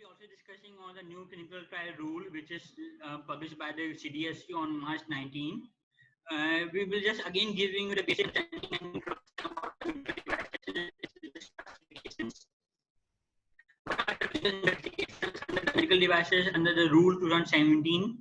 be also discussing on the new clinical trial rule, which is published by the CDSU on March 19. We will just again giving you the basic understanding and introduction about its classifications. What are the clinical investigations under the medical devices under the rule 2017,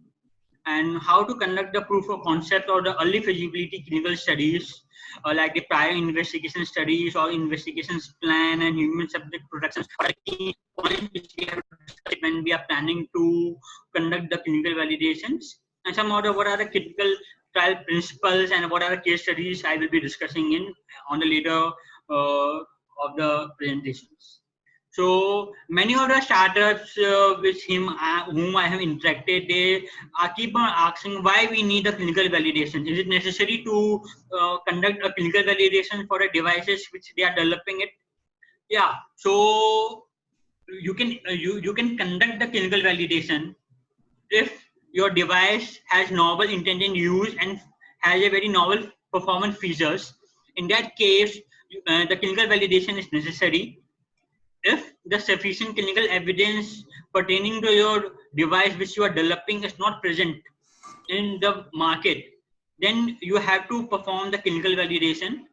and how to conduct the proof of concept or the early feasibility clinical studies, like the prior investigation studies or investigations plan and human subject productions are key points which we have discussed when we are planning to conduct the clinical validations. And some other what are the critical trial principles and what are the case studies I will be discussing in on the later of the presentations. So many of the startups with whom I have interacted, they keep on asking why we need a clinical validation. Is it necessary to conduct a clinical validation for the devices which they are developing it? Yeah. So you can you can conduct the clinical validation if your device has novel intended use and has a very novel performance features. In that case, the clinical validation is necessary. If the sufficient clinical evidence pertaining to your device which you are developing is not present in the market, then you have to perform the clinical validation.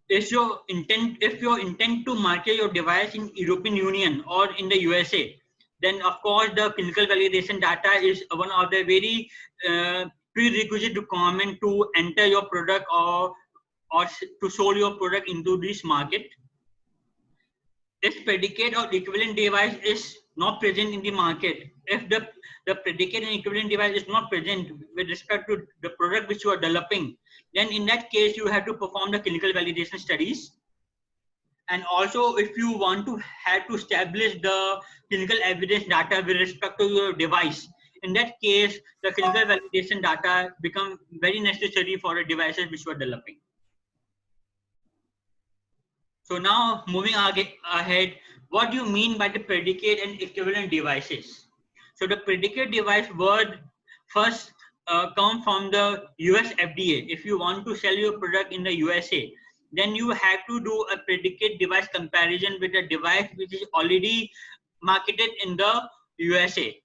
If your intent to market your device in European Union or in the USA, then of course the clinical validation data is one of the very prerequisite requirement to enter your product or to sell your product into this market. If predicate or equivalent device is not present in the market, if the predicate and equivalent device is not present with respect to the product which you are developing, then in that case you have to perform the clinical validation studies. And also if you want to have to establish the clinical evidence data with respect to your device, in that case the clinical validation data become very necessary for the devices which you are developing. So now moving ahead, what do you mean by the predicate and equivalent devices? So the predicate device word first come from the US FDA. If you want to sell your product in the USA, then you have to do a predicate device comparison with a device which is already marketed in the USA.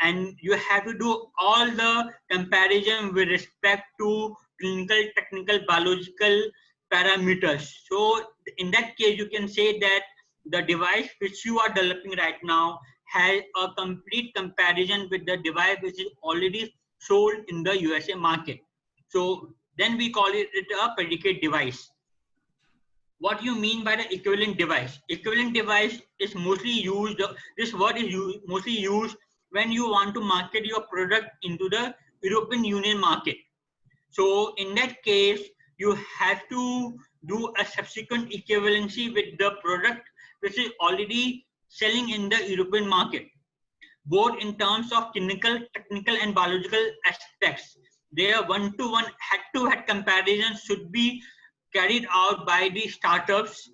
And you have to do all the comparison with respect to clinical, technical, biological parameters. So in that case, you can say that the device which you are developing right now has a complete comparison with the device which is already sold in the USA market. So then we call it a predicate device. What do you mean by the equivalent device? Equivalent device is mostly used, this word is mostly used when you want to market your product into the European Union market. So in that case, you have to do a subsequent equivalency with the product which is already selling in the European market, both in terms of clinical, technical, and biological aspects. Their one-to-one, head-to-head comparison should be carried out by the startups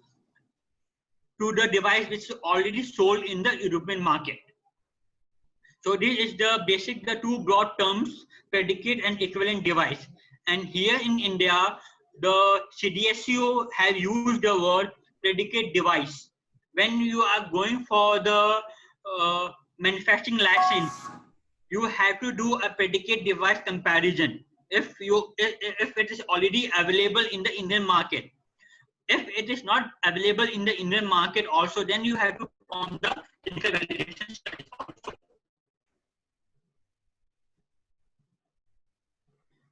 to the device which is already sold in the European market. So this is the basic, the two broad terms, predicate and equivalent device. And here in India, the CDSU have used the word predicate device. When you are going for the manufacturing license, you have to do a predicate device comparison. If it is already available in the Indian market, if it is not available in the Indian market also, then you have to perform the clinical validation studies also.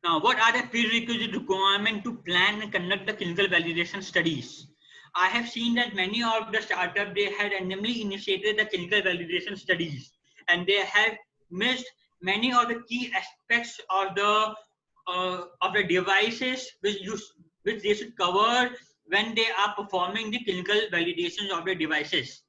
Now, what are the prerequisite requirements to plan and conduct the clinical validation studies? I have seen that many of the startups, they had randomly initiated the clinical validation studies, and they have missed many of the key aspects of the devices which they should cover when they are performing the clinical validations of the devices.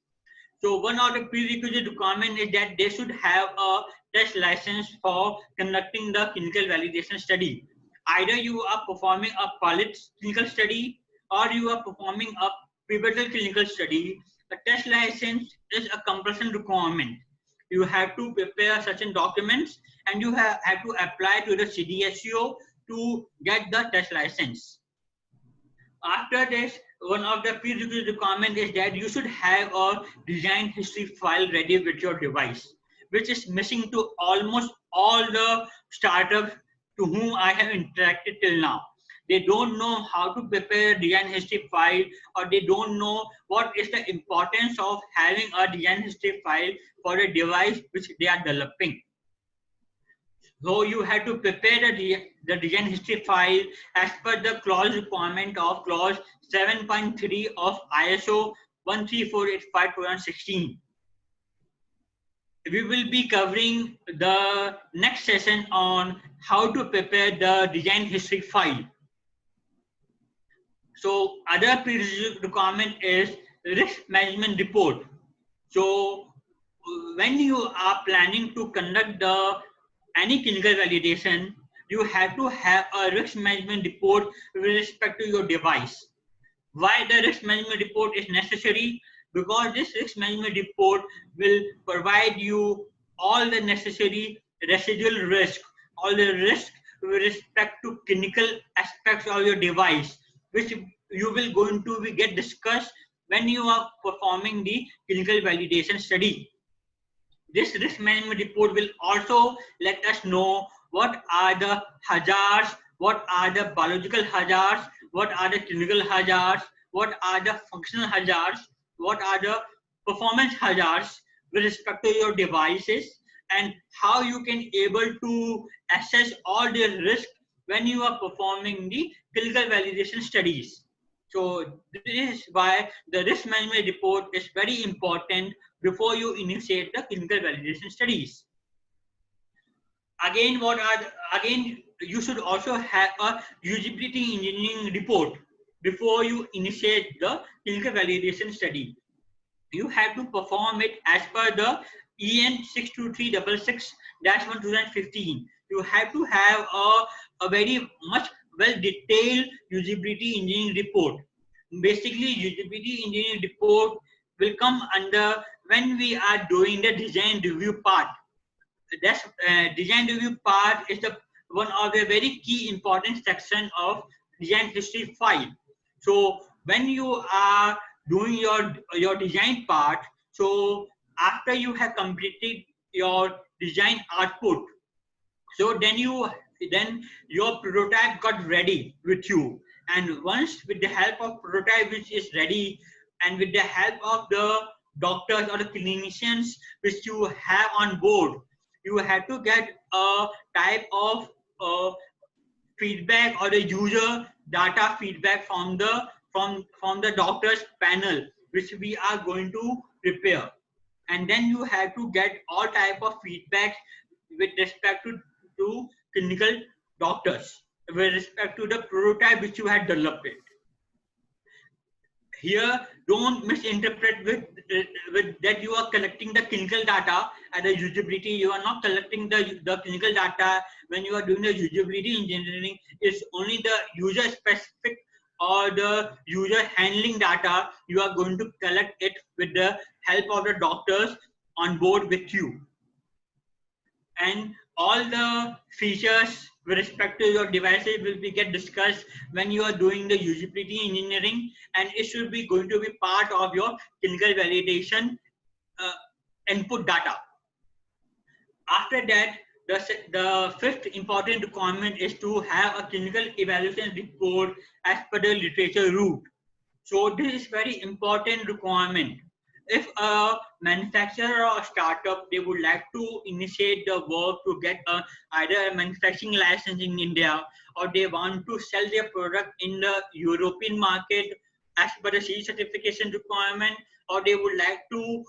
So one of the prerequisite requirements is that they should have a test license for conducting the clinical validation study. Either you are performing a pilot clinical study or you are performing a pivotal clinical study. A test license is a compulsory requirement. You have to prepare certain documents and you have to apply to the CDSU to get the test license. After this, one of the prerequisite requirement is that you should have a design history file ready with your device, which is missing to almost all the startups to whom I have interacted till now. They don't know how to prepare a design history file, or they don't know what is the importance of having a design history file for a device which they are developing. So you have to prepare the design history file as per the clause requirement of clause 7.3 of ISO 13485 2016. We will be covering the next session on how to prepare the design history file. So other prerequisite requirement is risk management report. So when you are planning to conduct any clinical validation, you have to have a risk management report with respect to your device. Why the risk management report is necessary? Because this risk management report will provide you all the necessary residual risk, all the risk with respect to clinical aspects of your device, which you will going to get discussed when you are performing the clinical validation study. This risk management report will also let us know what are the hazards, what are the biological hazards, what are the clinical hazards, what are the functional hazards, what are the performance hazards with respect to your devices, and how you can able to assess all the risk when you are performing the clinical validation studies. So this is why the risk management report is very important before you initiate the clinical validation studies. Again, again you should also have a usability engineering report before you initiate the clinical validation study. You have to perform it as per the EN 62366-1 2015. You have to have a very much well detailed usability engineering report. Basically, usability engineering report will come under when we are doing the design review part. That's design review part is the one of the very key important section of design history file. So when you are doing your design part, so after you have completed your design output, so then your prototype got ready with you, and once with the help of prototype which is ready, and with the help of the doctors or the clinicians which you have on board, you have to get a type of feedback or the user data feedback from the doctors panel which we are going to prepare. And then you have to get all type of feedback with respect to clinical doctors with respect to the prototype which you had developed it. Here, don't misinterpret with that you are collecting the clinical data at the usability. You are not collecting the clinical data when you are doing the usability engineering. It's only the user specific or the user handling data you are going to collect it with the help of the doctors on board with you. And all the features with respect to your devices will be get discussed when you are doing the usability engineering, and it should be going to be part of your clinical validation input data. After that, the fifth important requirement is to have a clinical evaluation report as per the literature route. So this is very important requirement. If a manufacturer or a startup, they would like to initiate the work to get either a manufacturing license in India, or they want to sell their product in the European market as per the CE certification requirement, or they would like to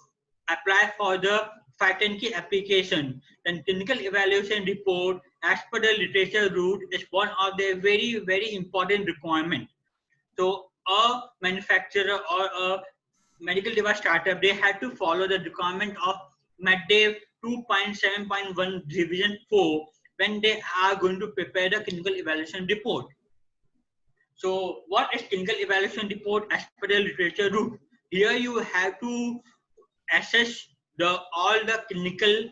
apply for the 510(k) application, then clinical evaluation report as per the literature route is one of the very important requirement. So a manufacturer or a medical device startup, they had to follow the requirement of MedDev 2.7.1 revision 4 when they are going to prepare the clinical evaluation report. So what is clinical evaluation report as per the literature route? Here you have to assess all the clinical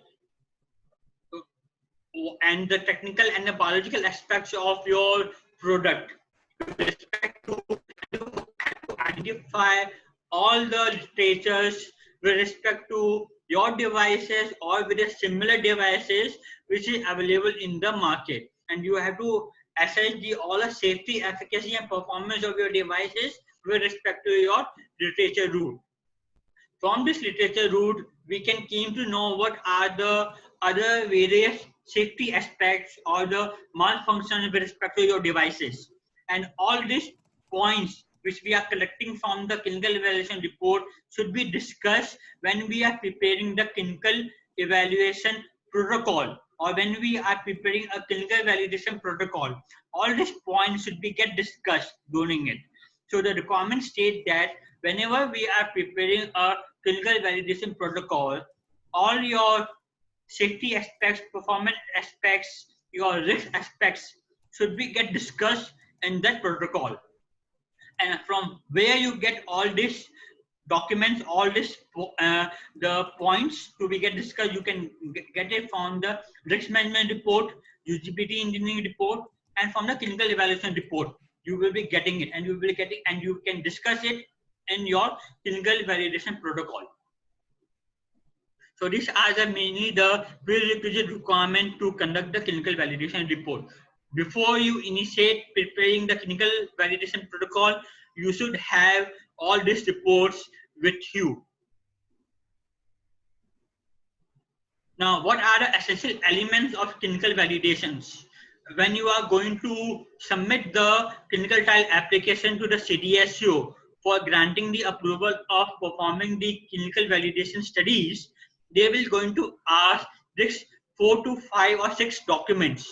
and the technical and the biological aspects of your product with respect to identify all the literatures with respect to your devices or with the similar devices which is available in the market, and you have to assess the all the safety, efficacy, and performance of your devices with respect to your literature route. From this literature route, we can came to know what are the other various safety aspects or the malfunctions with respect to your devices. And all these points which we are collecting from the clinical evaluation report should be discussed when we are preparing the clinical evaluation protocol, or when we are preparing a clinical validation protocol. All these points should be get discussed during it. So the requirement state that whenever we are preparing a clinical validation protocol, all your safety aspects, performance aspects, your risk aspects should be get discussed in that protocol. And from where you get all these documents, all this the points to be get discussed, you can get it from the risk management report, usability engineering report, and from the clinical evaluation report. You will be getting it, and you will be getting, and you can discuss it in your clinical validation protocol. So these are the mainly the prerequisite requirement to conduct the clinical validation report. Before you initiate preparing the clinical validation protocol, you should have all these reports with you. Now, what are the essential elements of clinical validations? When you are going to submit the clinical trial application to the CDSCO for granting the approval of performing the clinical validation studies, they will going to ask this 4 to 5 or 6 documents.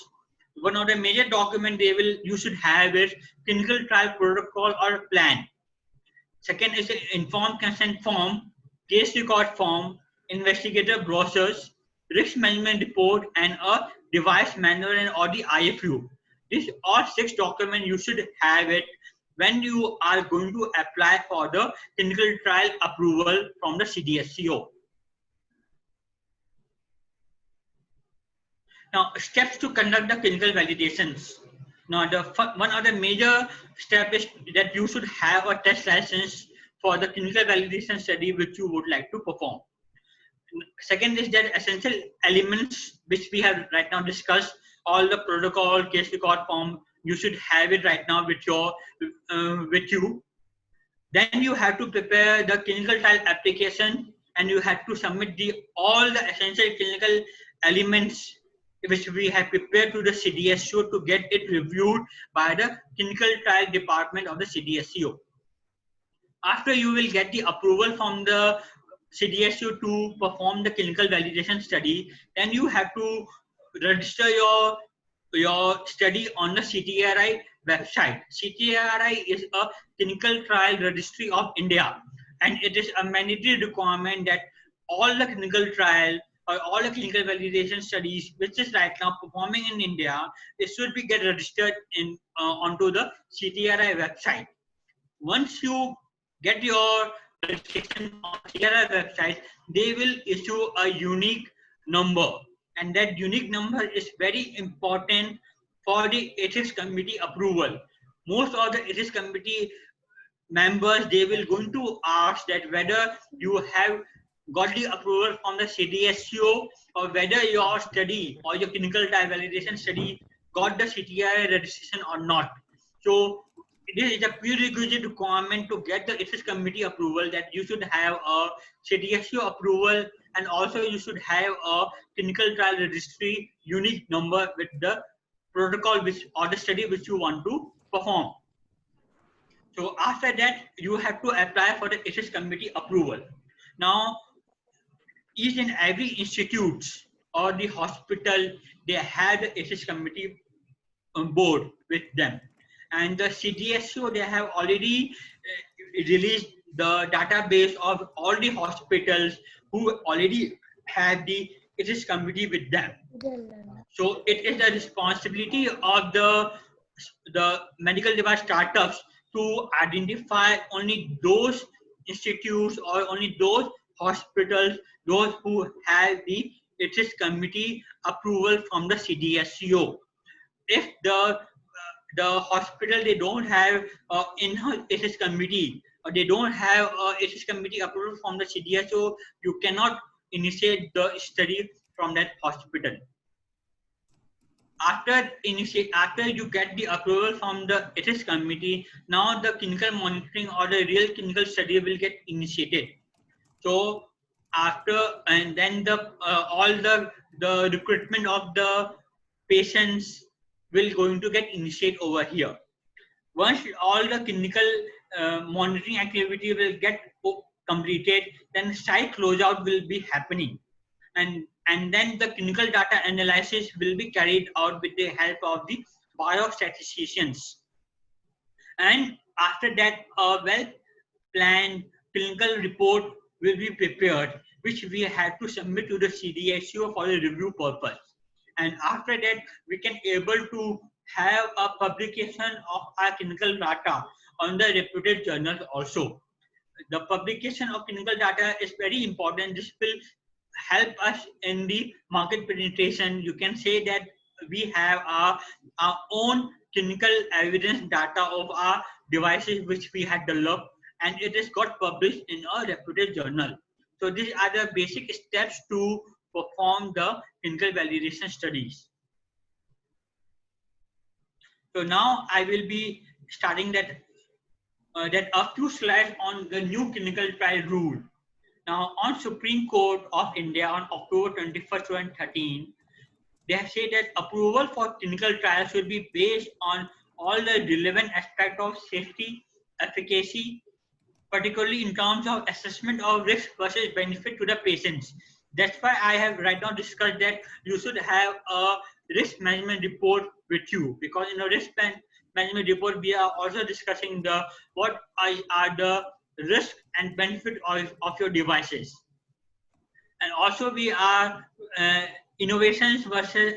One of the major document you should have is clinical trial protocol or plan. Second is an informed consent form, case record form, investigator brochures, risk management report, and a device manual and or the IFU. These all 6 documents you should have it when you are going to apply for the clinical trial approval from the CDSCO. Now, steps to conduct the clinical validations. Now, one of the major step is that you should have a test license for the clinical validation study which you would like to perform. Second is that essential elements which we have right now discussed, all the protocol, case record form, you should have it right now with you. Then you have to prepare the clinical trial application, and you have to submit all the essential clinical elements which we have prepared to the CDSCO to get it reviewed by the clinical trial department of the CDSCO. After you will get the approval from the CDSCO to perform the clinical validation study, then you have to register your study on the CTRI website. CTRI is a clinical trial registry of India, and it is a mandatory requirement that all the clinical trial or all the clinical validation studies which is right now performing in India, it should be get registered in onto the CTRI website. Once you get your registration on CTRI website, they will issue a unique number, and that unique number is very important for the ethics committee approval. Most of the ethics committee members, they will going to ask that whether you have got the approval from the CDSCO or whether your study or your clinical trial validation study got the CTRI registration or not. So this is a prerequisite requirement to get the ethics committee approval, that you should have a CDSCO approval, and also you should have a clinical trial registry unique number with the protocol which or the study which you want to perform. So after that, you have to apply for the ethics committee approval. Now, each and every institute or the hospital, they have the ethics committee on board with them. And the CDSCO, they have already released the database of all the hospitals who already have the ethics committee with them. So it is the responsibility of the medical device startups to identify only those institutes or only those hospitals, those who have the ethics committee approval from the CDSCO. If the hospital, they don't have in-house ethics committee, or they don't have a ethics committee approval from the CDSO, you cannot initiate the study from that hospital. After you get the approval from the ethics committee, now the clinical monitoring or the real clinical study will get initiated. So after, and then the all the recruitment of the patients will going to get initiated over here. Once all the clinical monitoring activity will get completed, then site closeout will be happening, and then the clinical data analysis will be carried out with the help of the biostatisticians. And after that, a well planned clinical report will be prepared, which we have to submit to the CDSO for the review purpose. And after that, we can able to have a publication of our clinical data on the reputed journals also. The publication of clinical data is very important. This will help us in the market penetration. You can say that we have our own clinical evidence data of our devices which we had developed, and it is got published in a reputed journal. So these are the basic steps to perform the clinical validation studies. So now I will be starting that a few slides on the new clinical trial rule. Now, on Supreme Court of India on October 21st, 2013, they have said that approval for clinical trials should be based on all the relevant aspects of safety, efficacy, particularly in terms of assessment of risk versus benefit to the patients. That's why I have right now discussed that you should have a risk management report with you, because in a risk management report we are also discussing the what are the risk and benefit of your devices, and also we are innovations versus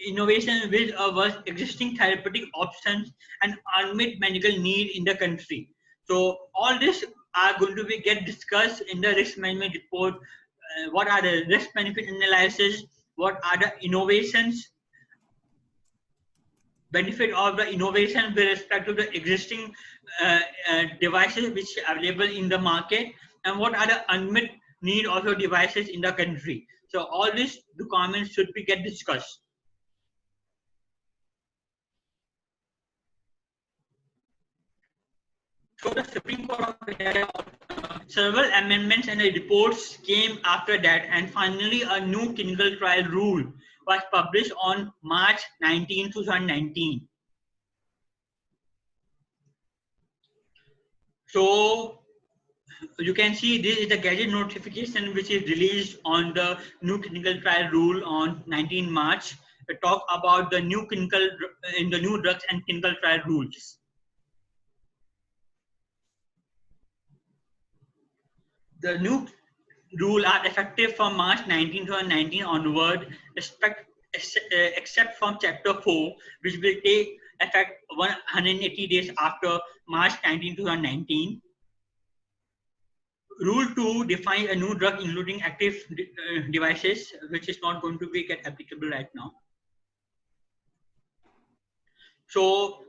innovation with versus existing therapeutic options and unmet medical need in the country. So all this are going to be get discussed in the risk management report. What are the risk benefit analysis? What are the innovations? Benefit of the innovation with respect to the existing devices which are available in the market, and what are the unmet need of your devices in the country. So all these documents should be get discussed. So the Supreme Court of India, several amendments and reports came after that, and finally a new clinical trial rule was published on March 19, 2019. So you can see this is the Gazette notification which is released on the new clinical trial rule on 19 March. It talk about the new clinical in the new drugs and clinical trial rules. The new rules are effective from March 19, 2019 onward, except from Chapter 4, which will take effect 180 days after March 19, 2019. Rule 2 defines a new drug including active devices, which is not going to be get applicable right now. So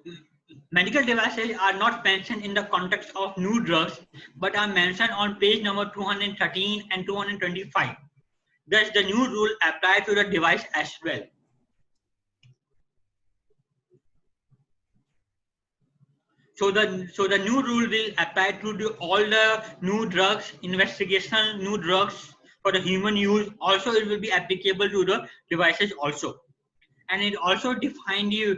medical devices are not mentioned in the context of new drugs, but are mentioned on page number 213 and 225. Thus, the new rule applies to the device as well. So the new rule will apply to all the new drugs, investigational new drugs for the human use. Also, it will be applicable to the devices also, and it also defines the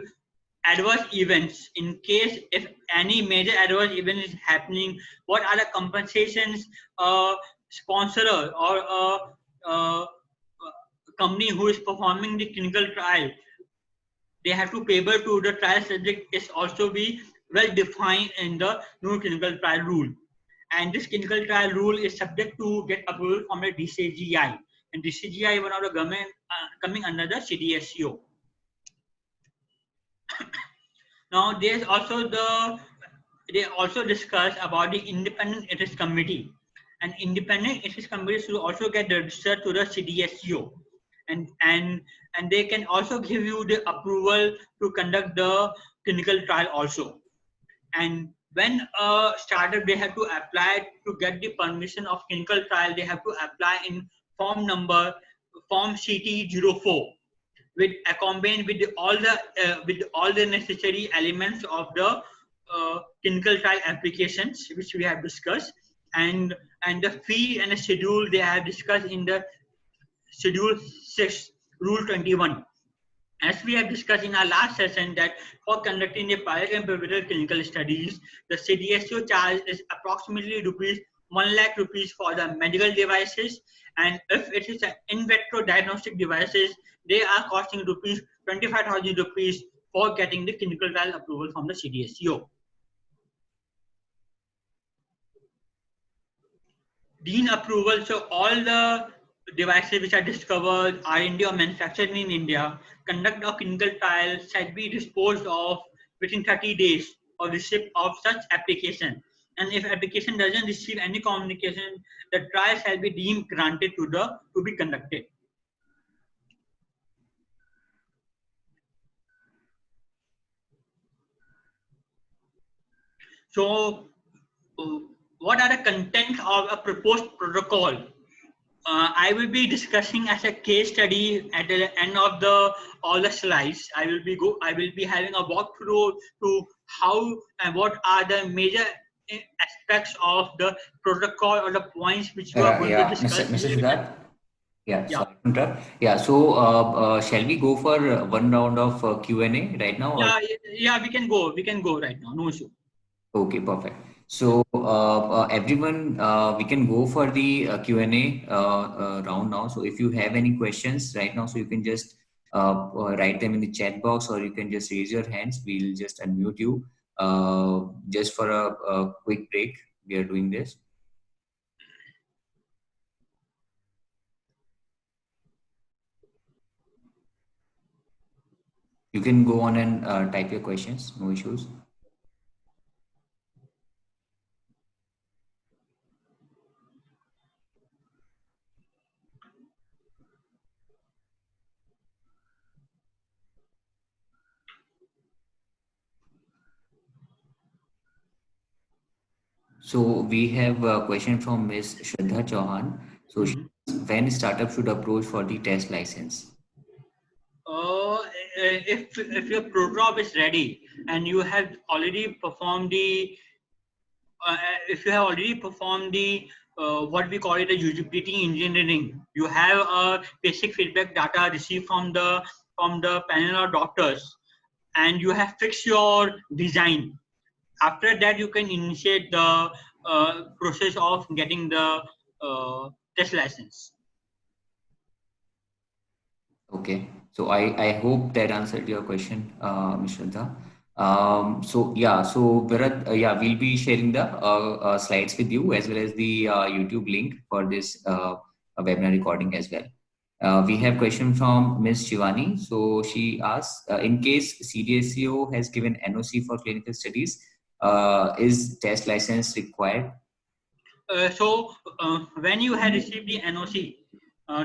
adverse events. In case if any major adverse event is happening, what are the compensations a sponsor or a company who is performing the clinical trial they have to payable to the trial subject is also be well defined in the new clinical trial rule. And this clinical trial rule is subject to get approval from the DCGI, and DCGI is one of the government coming under the CDSCO. Now there's also they also discuss about the independent ethics committee, and independent ethics committee should also get registered to the CDSCO, and they can also give you the approval to conduct the clinical trial also. And when a startup they have to apply to get the permission of clinical trial, they have to apply in form number form CT04 with accompanied with all the necessary elements of the clinical trial applications which we have discussed, and the fee and the schedule they have discussed in the schedule 6 rule 21. As we have discussed in our last session, that for conducting a pilot and pivotal clinical studies, the CDSO charge is approximately rupees 1 lakh rupees for the medical devices, and if it is an in vitro diagnostic devices, they are costing rupees 25,000 rupees for getting the clinical trial approval from the CDSCO. Dean approval, so all the devices which are discovered are in India or manufactured in India, conduct a clinical trial shall be disposed of within 30 days of receipt of such application. And if application doesn't receive any communication, the trial shall be deemed granted to be conducted. So, what are the contents of a proposed protocol? I will be discussing as a case study at the end of the all the slides. I will be having a walkthrough to how and what are the major aspects of the protocol or the points which you are going to Yeah, discuss. Mr. Siddharth. Yeah, Yeah. sorry to interrupt. Yeah, so shall we go for one round of Q&A right now? Or? Yeah, we can go. We can go right now. No issue. Okay, perfect. So everyone, we can go for the Q&A round now. So if you have any questions right now, so you can just write them in the chat box, or you can just raise your hands. We'll just unmute you just for a quick break. We are doing this. You can go on and type your questions, no issues. So we have a question from Ms. Shraddha Chauhan. So when startup should approach for the test license? If your prototype is ready and you have already performed the if you have already performed the what we call it a usability engineering, you have a basic feedback data received from the panel of doctors, and you have fixed your design. After that, you can initiate the process of getting the test license. Okay, so I hope that answered your question, Ms. Shraddha. So yeah, so Bharat, yeah, we'll be sharing the slides with you as well as the YouTube link for this webinar recording as well. We have question from Ms. Shivani. So she asks, in case CDSCO has given NOC for clinical studies, is test license required? When you had received the NOC,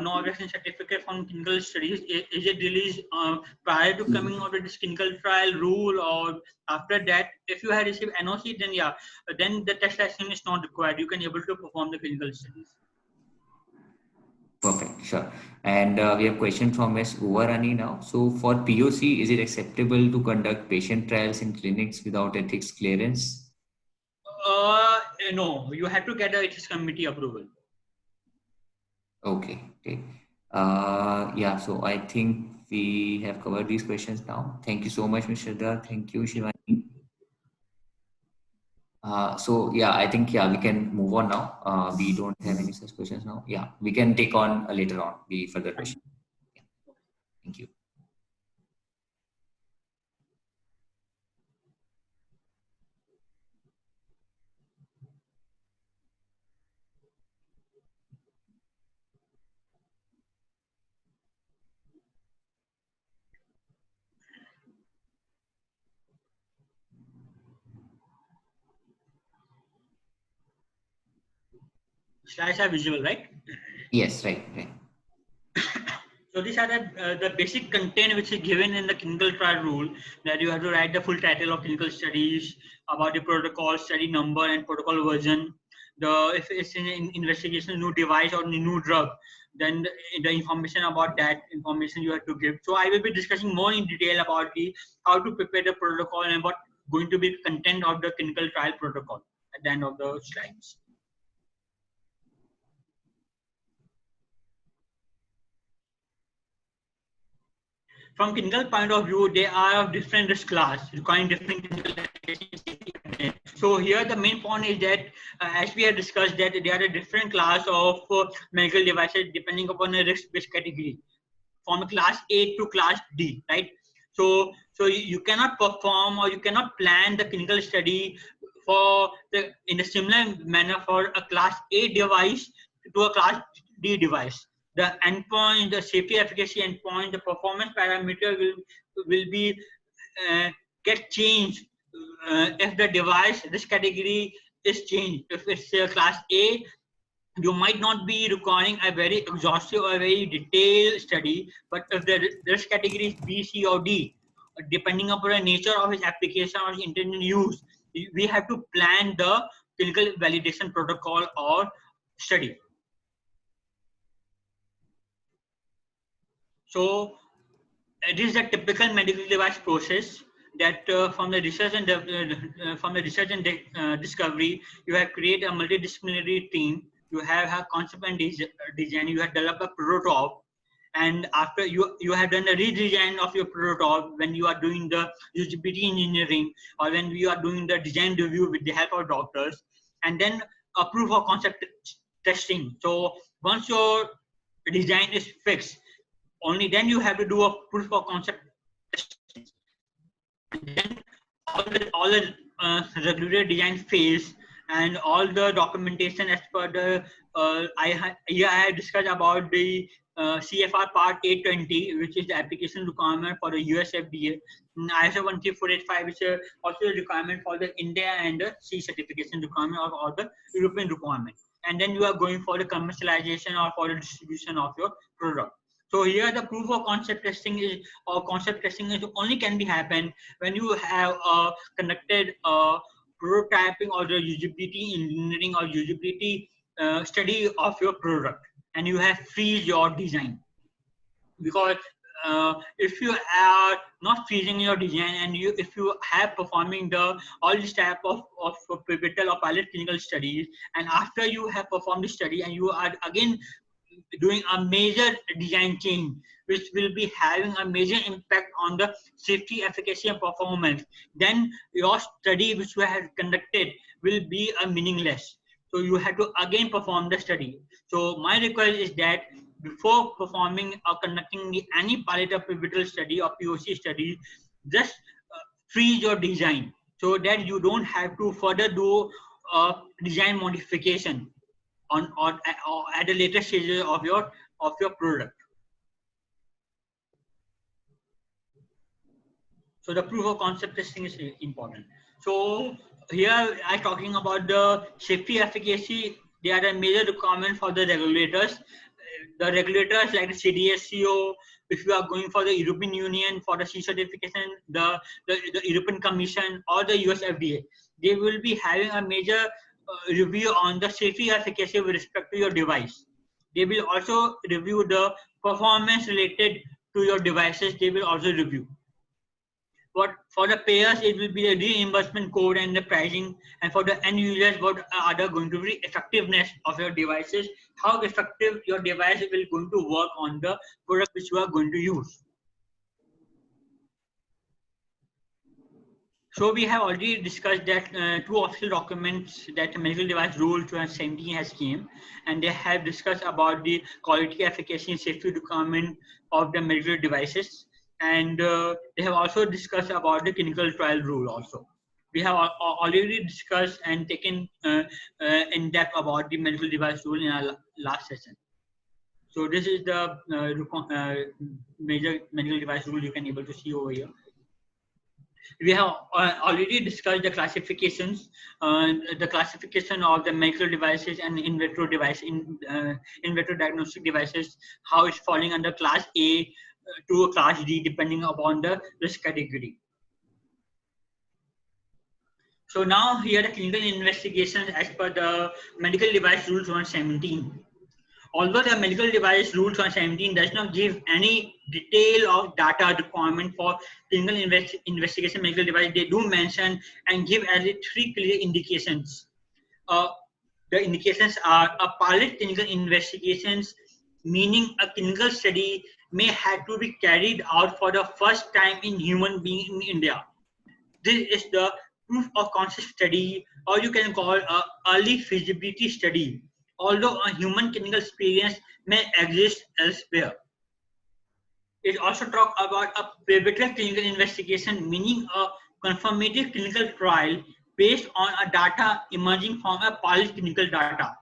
no objection certificate from clinical studies, is it released prior to coming out with this clinical trial rule, or after that? If you had received NOC, then yeah, then the test license is not required. You can able to perform the clinical studies. Perfect, sure. And we have question from Ms. Uvarani now. So for POC, is it acceptable to conduct patient trials in clinics without ethics clearance? No, you have to get a ethics committee approval. Okay, okay. Yeah, so I think we have covered these questions now. Thank you so much, Ms. Shraddha. Thank you, Shivani. So yeah, I think yeah we can move on now. We don't have any such questions now. Yeah, we can take on later on the further questions. Yeah. Thank you. Slides are visual, right? Yes, right, right. So these are the basic content which is given in the clinical trial rule, that you have to write the full title of clinical studies, about the protocol, study number, and protocol version. If it's in investigation, new device or new drug, then the information about that information you have to give. So I will be discussing more in detail about the how to prepare the protocol and what going to be the content of the clinical trial protocol at the end of the slides. From clinical point of view, they are of different risk class, requiring different clinical. So here the main point is that, as we have discussed, that there are a different class of medical devices depending upon the risk-based category, from class A to class D, right? So you cannot perform or you cannot plan the clinical study in a similar manner for a class A device to a class D device. The endpoint, the safety efficacy endpoint, the performance parameter will be get changed if the device, this category is changed. If it's class A, you might not be requiring a very exhaustive or very detailed study, but if the risk category is B, C, or D, depending upon the nature of its application or intended use, we have to plan the clinical validation protocol or study. So it is a typical medical device process that from the research and discovery, you have created a multidisciplinary team. You have a concept and design. You have developed a prototype, and after you have done a redesign of your prototype when you are doing the usability engineering or when you are doing the design review with the help of doctors, and then a proof of concept testing. So once your design is fixed, only then you have to do a proof of concept testing. And then all the regular design phase and all the documentation as per the I have discussed about the CFR Part 820, which is the application requirement for the US FDA. ISO 13485 is also a requirement for the India, and the C certification requirement of all the European requirement. And then you are going for the commercialization or for the distribution of your product. So here the proof of concept testing is, or concept testing is only can be happen when you have conducted prototyping or the usability engineering or usability study of your product, and you have freeze your design. Because if you are not freezing your design, and if you have performing all this type of pivotal or pilot clinical studies, and after you have performed the study and you are again doing a major design change, which will be having a major impact on the safety, efficacy, and performance, then your study which you have conducted will be meaningless. So you have to again perform the study. So my request is that before performing or conducting any pilot or pivotal study or POC study, just freeze your design so that you don't have to further do design modification or at a later stage of your product. So the proof of concept testing is important. So here I'm talking about the safety efficacy. They are a major requirement for the regulators. The regulators like the CDSCO, if you are going for the European Union for the C certification, the European Commission or the US FDA, they will be having a major review on the safety efficacy with respect to your device. They will also review the performance related to your devices. They will also review. What for the payers, it will be the reimbursement code and the pricing, and for the end users, what are going to be effectiveness of your devices, how effective your device will going to work on the product which you are going to use. So we have already discussed that two official documents that medical device rule 2017 has came, and they have discussed about the quality, efficacy, and safety requirement of the medical devices. And they have also discussed about the clinical trial rule also. We have already discussed and taken in depth about the medical device rule in our last session. So this is the major medical device rule you can able to see over here. We have already discussed the classifications, the classification of the medical devices and in vitro device, in vitro diagnostic devices, how it's falling under class A to a class D depending upon the risk category. So now here are the clinical investigations as per the medical device rules 117. Although the medical device rule 2017 does not give any detail of data requirement for clinical investigation medical device, they do mention and give at least 3 clear indications. The indications are a pilot clinical investigations, meaning a clinical study may have to be carried out for the first time in human being in India. This is the proof of concept study, or you can call a early feasibility study, although a human clinical experience may exist elsewhere. It also talks about a pivotal clinical investigation, meaning a confirmative clinical trial based on a data emerging from a pilot clinical data.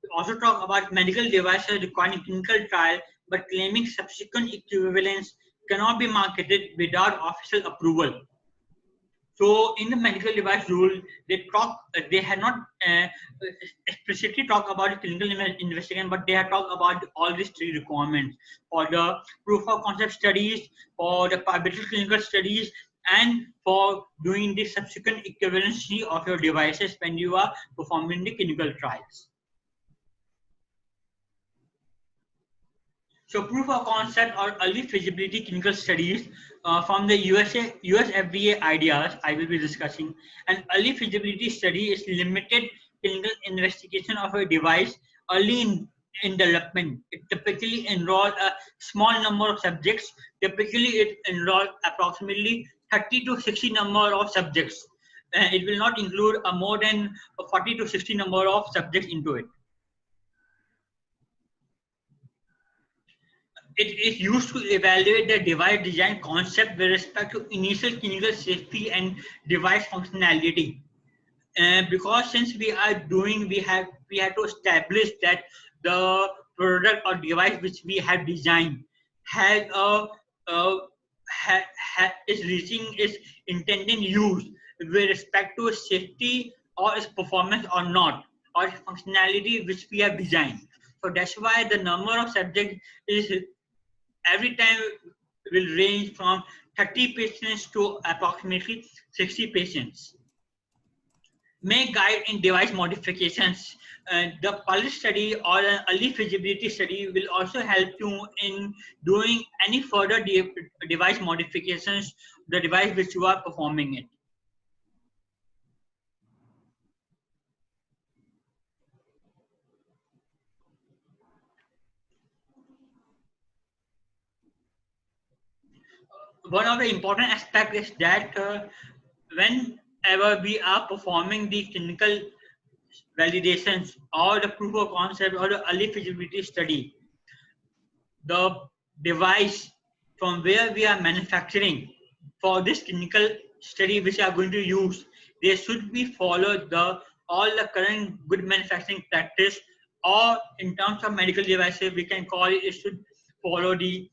We also talk about medical devices requiring clinical trial but claiming subsequent equivalence cannot be marketed without official approval. So in the medical device rule, they had not explicitly talked about clinical investigation, but they had talked about all these 3 requirements for the proof of concept studies, for the pivotal clinical studies, and for doing the subsequent equivalency of your devices when you are performing the clinical trials. So proof of concept or early feasibility clinical studies from the US FDA ideas I will be discussing. An early feasibility study is limited clinical investigation of a device early in development. It typically enrolls a small number of subjects. Typically, it enrolls approximately 30 to 60 number of subjects. It will not include a more than 40 to 60 number of subjects into it. It is used to evaluate the device design concept with respect to initial clinical safety and device functionality. Because since we have to establish that the product or device which we have designed has is reaching its intended use with respect to safety or its performance or not, or functionality which we have designed. So that's why the number of subjects is every time will range from 30 patients to approximately 60 patients. May guide in device modifications. The pilot study or an early feasibility study will also help you in doing any further device modifications, the device which you are performing it. One of the important aspects is that whenever we are performing the clinical validations or the proof of concept or the early feasibility study, the device from where we are manufacturing for this clinical study which we are going to use, they should be followed all the current good manufacturing practice, or in terms of medical devices, we can call it should follow the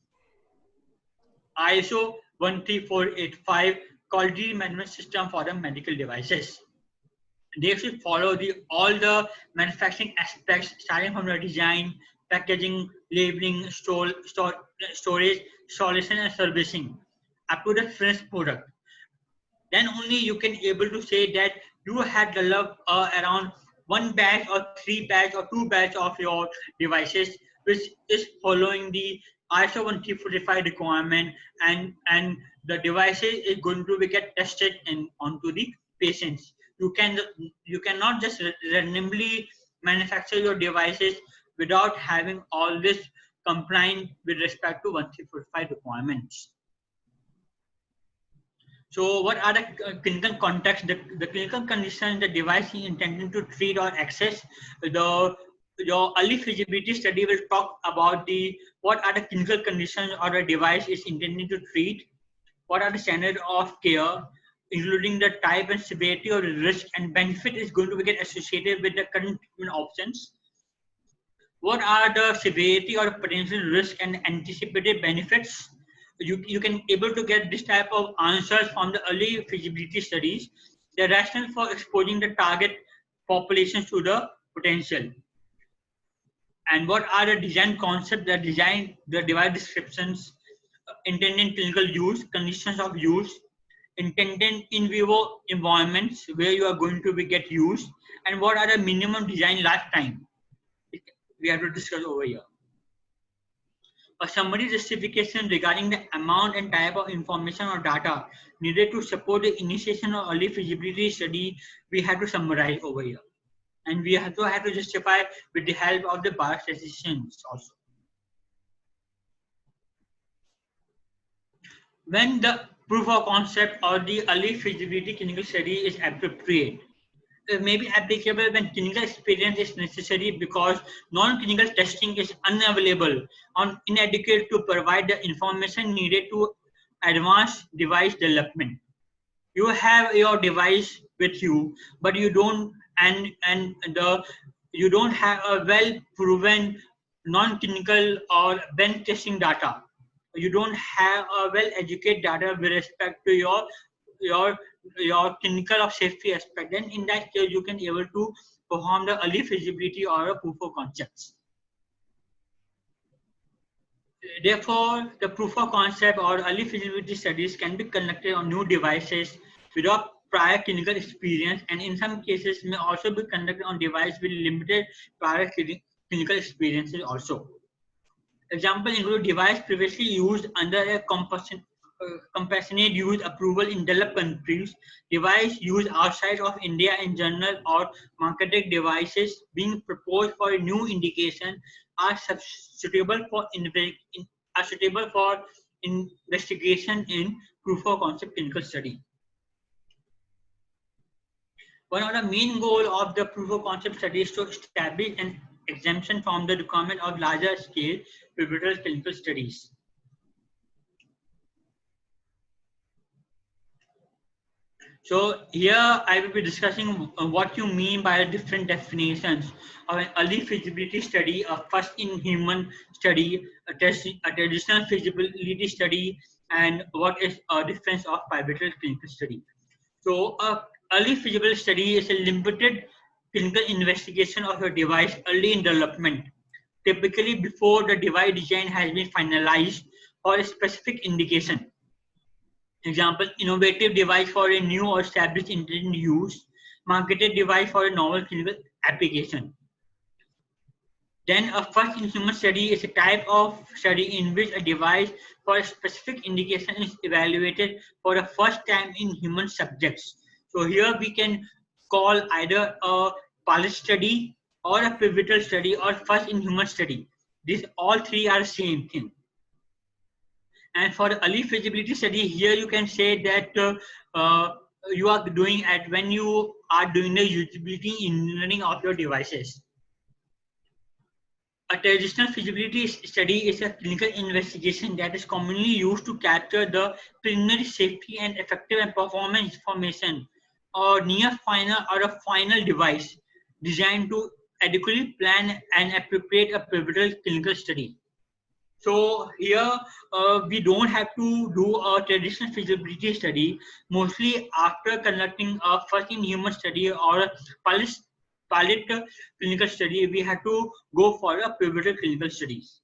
ISO 13485 quality management system for the medical devices. They should follow all the manufacturing aspects, starting from the design, packaging, labeling, storage, solution, and servicing, up to the finished product. Then only you can able to say that you had developed around 1 batch or 3 batch or 2 batch of your devices, which is following the ISO 13485 requirement, and the devices is going to be get tested onto the patients. You cannot just randomly manufacture your devices without having all this compliant with respect to 13485 requirements. So what are the clinical contexts, the clinical conditions the device is intended to treat or access? Your early feasibility study will talk about what are the clinical conditions or the device is intended to treat, what are the standards of care, including the type and severity or risk and benefit is going to get associated with the current treatment options. What are the severity or potential risk and anticipated benefits? you can able to get this type of answers from the early feasibility studies, the rationale for exposing the target populations to the potential, and what are the design concepts, the design, the device descriptions, intended clinical use, conditions of use, intended in vivo environments where you are going to be get used, and what are the minimum design lifetime we have to discuss over here. A summary justification regarding the amount and type of information or data needed to support the initiation of early feasibility study we have to summarize over here. And we have to justify with the help of the biostatisticians also. When the proof of concept or the early feasibility clinical study is appropriate, it may be applicable when clinical experience is necessary because non-clinical testing is unavailable or inadequate to provide the information needed to advance device development. You have your device with you, but you don't you don't have a well proven non-clinical or bench testing data. You don't have a well educated data with respect to your your clinical or safety aspect. Then in that case you can able to perform the early feasibility or a proof of concepts. Therefore, the proof of concept or early feasibility studies can be conducted on new devices without prior clinical experience, and in some cases may also be conducted on devices with limited prior clinical experiences also. Examples include device previously used under a compassionate use approval in developed countries, device used outside of India in general, or marketed devices being proposed for a new indication are suitable for investigation in proof of concept clinical study. One of the main goals of the proof of concept study is to establish an exemption from the requirement of larger scale pivotal clinical studies. So here I will be discussing what you mean by the different definitions of an early feasibility study, a first in human study, a traditional feasibility study, and what is a difference of pivotal clinical study. So a early feasibility study is a limited clinical investigation of a device early in development, typically before the device design has been finalized for a specific indication. Example, innovative device for a new or established intended use, marketed device for a novel clinical application. Then a first in human study is a type of study in which a device for a specific indication is evaluated for the first time in human subjects. So here we can call either a pilot study or a pivotal study or first in human study. These all three are the same thing. And for the early feasibility study, here you can say that you are doing it when you are doing the usability engineering of your devices. A traditional feasibility study is a clinical investigation that is commonly used to capture the preliminary safety and effective and performance information or near final or a final device designed to adequately plan and appropriate a pivotal clinical study. So here we don't have to do a traditional feasibility study. Mostly after conducting a first in human study or a pilot clinical study, we have to go for a pivotal clinical studies.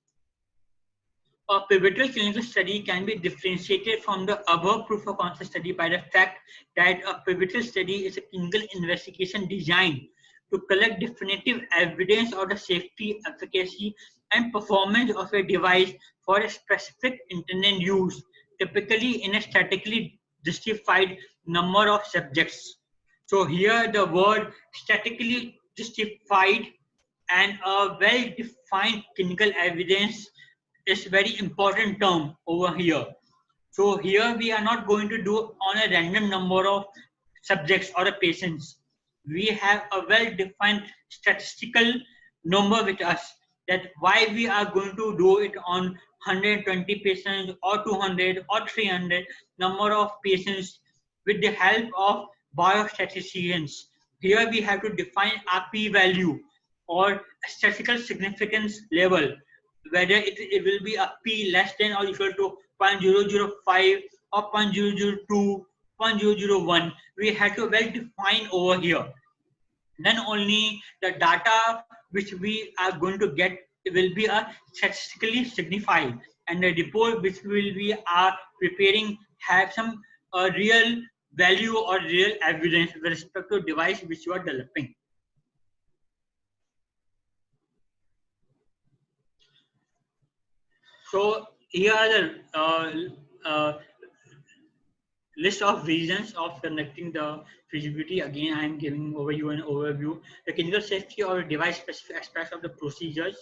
A pivotal clinical study can be differentiated from the above proof of concept study by the fact that a pivotal study is a clinical investigation designed to collect definitive evidence of the safety, efficacy, and performance of a device for a specific intended use, typically in a statistically justified number of subjects. So here the word statistically justified and a well-defined clinical evidence is very important term over here. So here we are not going to do on a random number of subjects or patients. We have a well-defined statistical number with us, that why we are going to do it on 120 patients or 200 or 300 number of patients with the help of biostatisticians. Here we have to define a p-value or statistical significance level whether it will be a P less than or equal to 0.005 or 0.002, 0.001. We have to well define over here. Then only the data which we are going to get will be statistically signified, and the report which we are preparing have some real value or real evidence with respect to device which you are developing. So here are the list of reasons of conducting the feasibility. Again, I am giving over you an overview. The clinical safety or device-specific aspects of the procedures,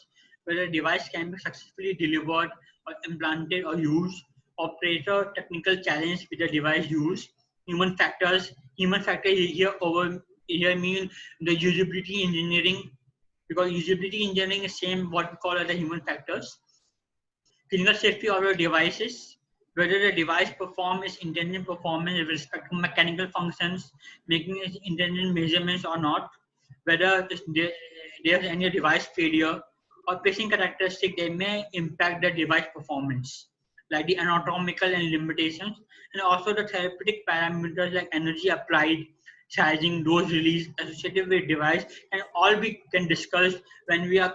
whether the device can be successfully delivered or implanted or used, operator technical challenge with the device used, human factors. Human factor here mean the usability engineering, because usability engineering is same what we call as the human factors. Clinical safety of your devices, whether the device perform its intended performance with respect to mechanical functions, making its intended measurements or not, whether there's any device failure or patient characteristic that may impact the device performance, like the anatomical and limitations, and also the therapeutic parameters like energy applied, charging, dose release associated with device, and all we can discuss when we are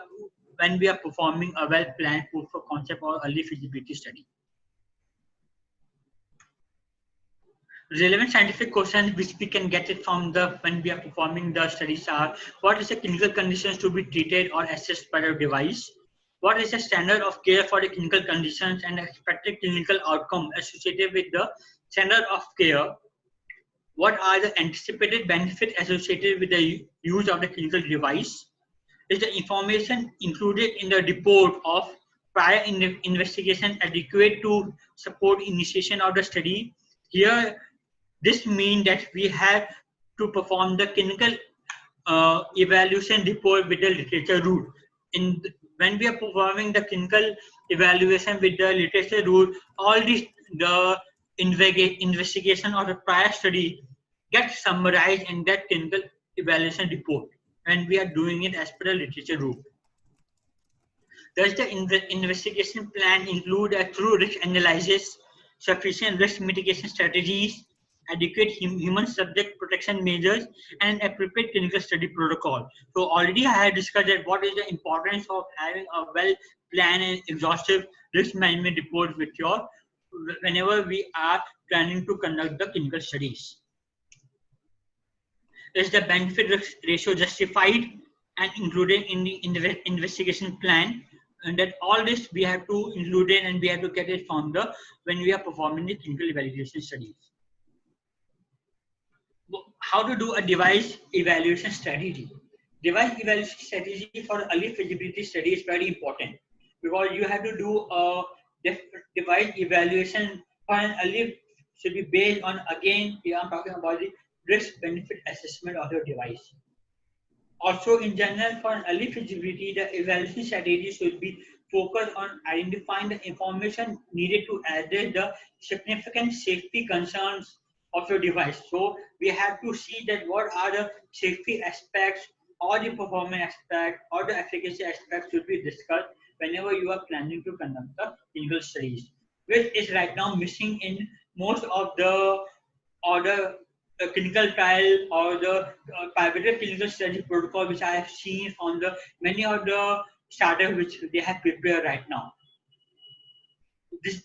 performing a well-planned proof of concept or early feasibility study. Relevant scientific questions which we can get it from when we are performing the studies are: what is the clinical conditions to be treated or assessed by the device? What is the standard of care for the clinical conditions and expected clinical outcome associated with the standard of care? What are the anticipated benefits associated with the use of the clinical device? Is the information included in the report of prior investigation adequate to support initiation of the study? Here, this means that we have to perform the clinical evaluation report with the literature route. When we are performing the clinical evaluation with the literature route, all the investigation or the prior study gets summarized in that clinical evaluation report, and we are doing it as per the literature route. Does the investigation plan include a thorough risk analysis, sufficient risk mitigation strategies, adequate human subject protection measures, and appropriate clinical study protocol? So already I have discussed that what is the importance of having a well-planned and exhaustive risk management report with your whenever we are planning to conduct the clinical studies. Is the benefit risk ratio justified and included in the investigation plan? And that all this we have to include it, and we have to get it from when we are performing the clinical evaluation studies. How to do a device evaluation strategy? Device evaluation strategy for early feasibility study is very important, because you have to do a device evaluation for an early should be based on, again, here I'm talking about the risk benefit assessment of your device. Also, in general, for an early feasibility, the evaluation strategy should be focused on identifying the information needed to address the significant safety concerns of your device. So we have to see that what are the safety aspects or the performance aspect or the efficacy aspects should be discussed whenever you are planning to conduct the clinical studies, which is right now missing in most of the clinical trial or the pivotal clinical study protocol which I have seen on the many of the startups which they have prepared right now.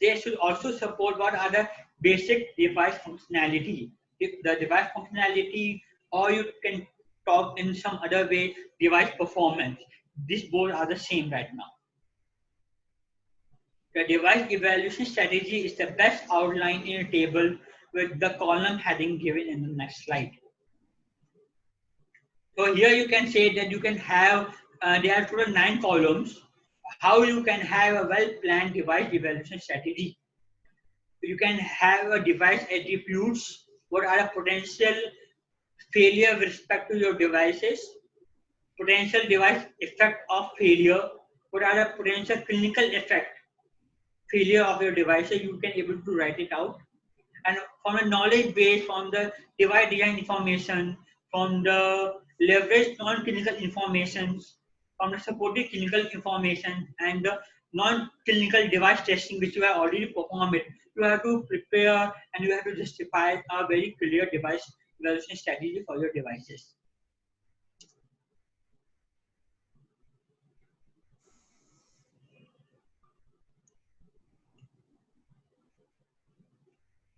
They should also support what are the basic device functionality. If the device functionality, or you can talk in some other way, device performance. These both are the same right now. The device evaluation strategy is the best outlined in a table with the column heading given in the next slide. So here you can say that you can have, there are total 9 columns, how you can have a well-planned device evaluation strategy. You can have a device attributes, what are the potential failure with respect to your devices, potential device effect of failure, what are the potential clinical effect failure of your devices, you can able to write it out. And from a knowledge base, from the device design information, from the leverage non-clinical information, from the supportive clinical information, and the non-clinical device testing which you have already performed it. You have to prepare and you have to justify a very clear device evaluation strategy for your devices.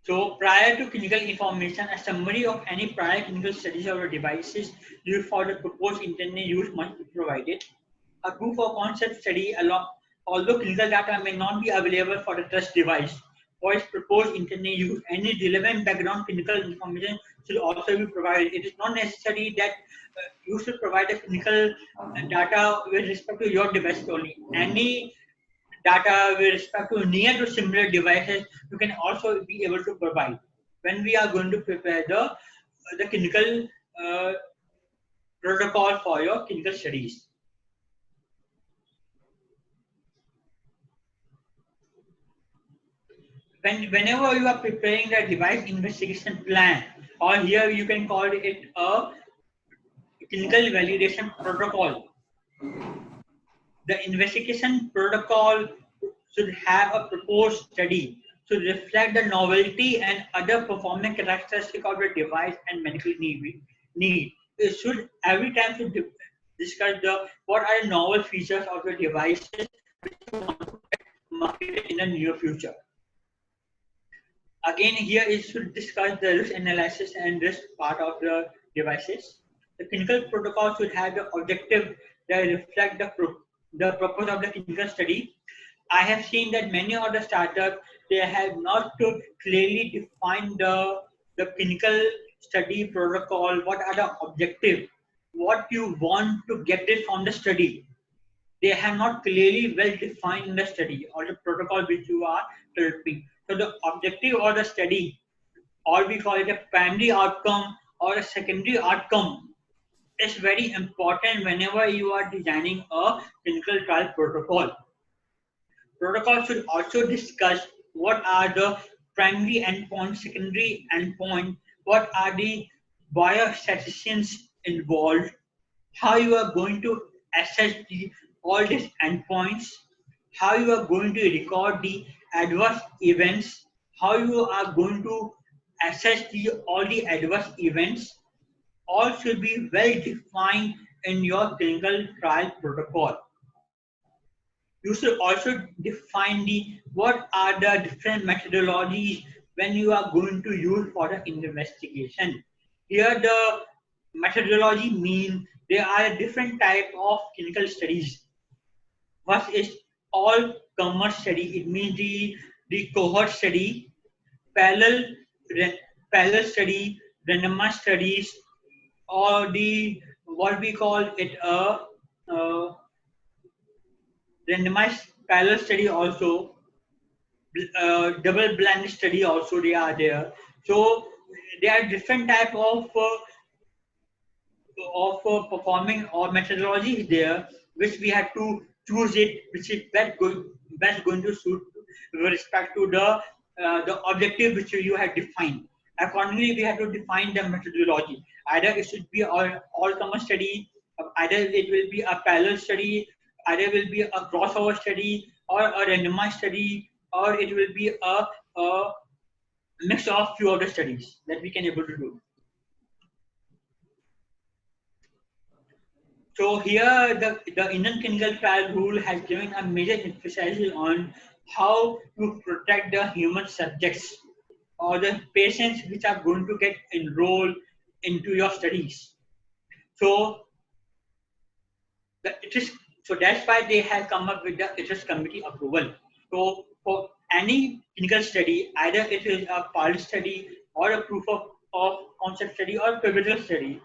So prior to clinical information, a summary of any prior clinical studies of your devices used for the proposed intended use must be provided. A proof of concept study, although clinical data may not be available for the test device for its proposed intended use, any relevant background clinical information should also be provided. It is not necessary that you should provide the clinical data with respect to your device only. Any data with respect to near to similar devices, you can also be able to provide when we are going to prepare the clinical protocol for your clinical studies. Whenever you are preparing the device investigation plan, or here you can call it a clinical validation protocol. The investigation protocol should have a proposed study to reflect the novelty and other performance characteristics of the device and medical need. It should every time should discuss what are the novel features of the devices which you want to get marketed in the near future. Again, here it should discuss the risk analysis and risk part of the devices. The clinical protocol should have the objective that reflect the purpose of the clinical study. I have seen that many of the startups, they have not clearly defined the clinical study protocol. What are the objectives? What you want to get it from the study? They have not clearly well defined in the study or the protocol which you are developing. So the objective of the study, or we call it a primary outcome or a secondary outcome, is very important whenever you are designing a clinical trial protocol. Protocol should also discuss what are the primary endpoints, secondary endpoint, what are the biostatisticians involved, how you are going to assess all these endpoints, how you are going to record the adverse events, how you are going to assess all the adverse events, all should be well defined in your clinical trial protocol. You should also define what are the different methodologies when you are going to use for the investigation. Here the methodology means there are different type of clinical studies. First is all comer study. It means the cohort study, parallel parallel study, randomized studies, or the what we call it a randomized parallel study also, double blind study also they are there. So there are different type of performing or methodology is there, which we have to choose it, which is best going to suit with respect to the objective which you have defined. Accordingly, we have to define the methodology. Either it should be all comer study, either it will be a parallel study, either will be a crossover study or a randomized study, or it will be a mix of few other studies that we can able to do. So here the Indian clinical trial rule has given a major emphasis on how to protect the human subjects or the patients which are going to get enrolled into your studies. So so that's why they have come up with the ethics committee approval. So for any clinical study, either it is a pilot study or a proof of concept study or pivotal study,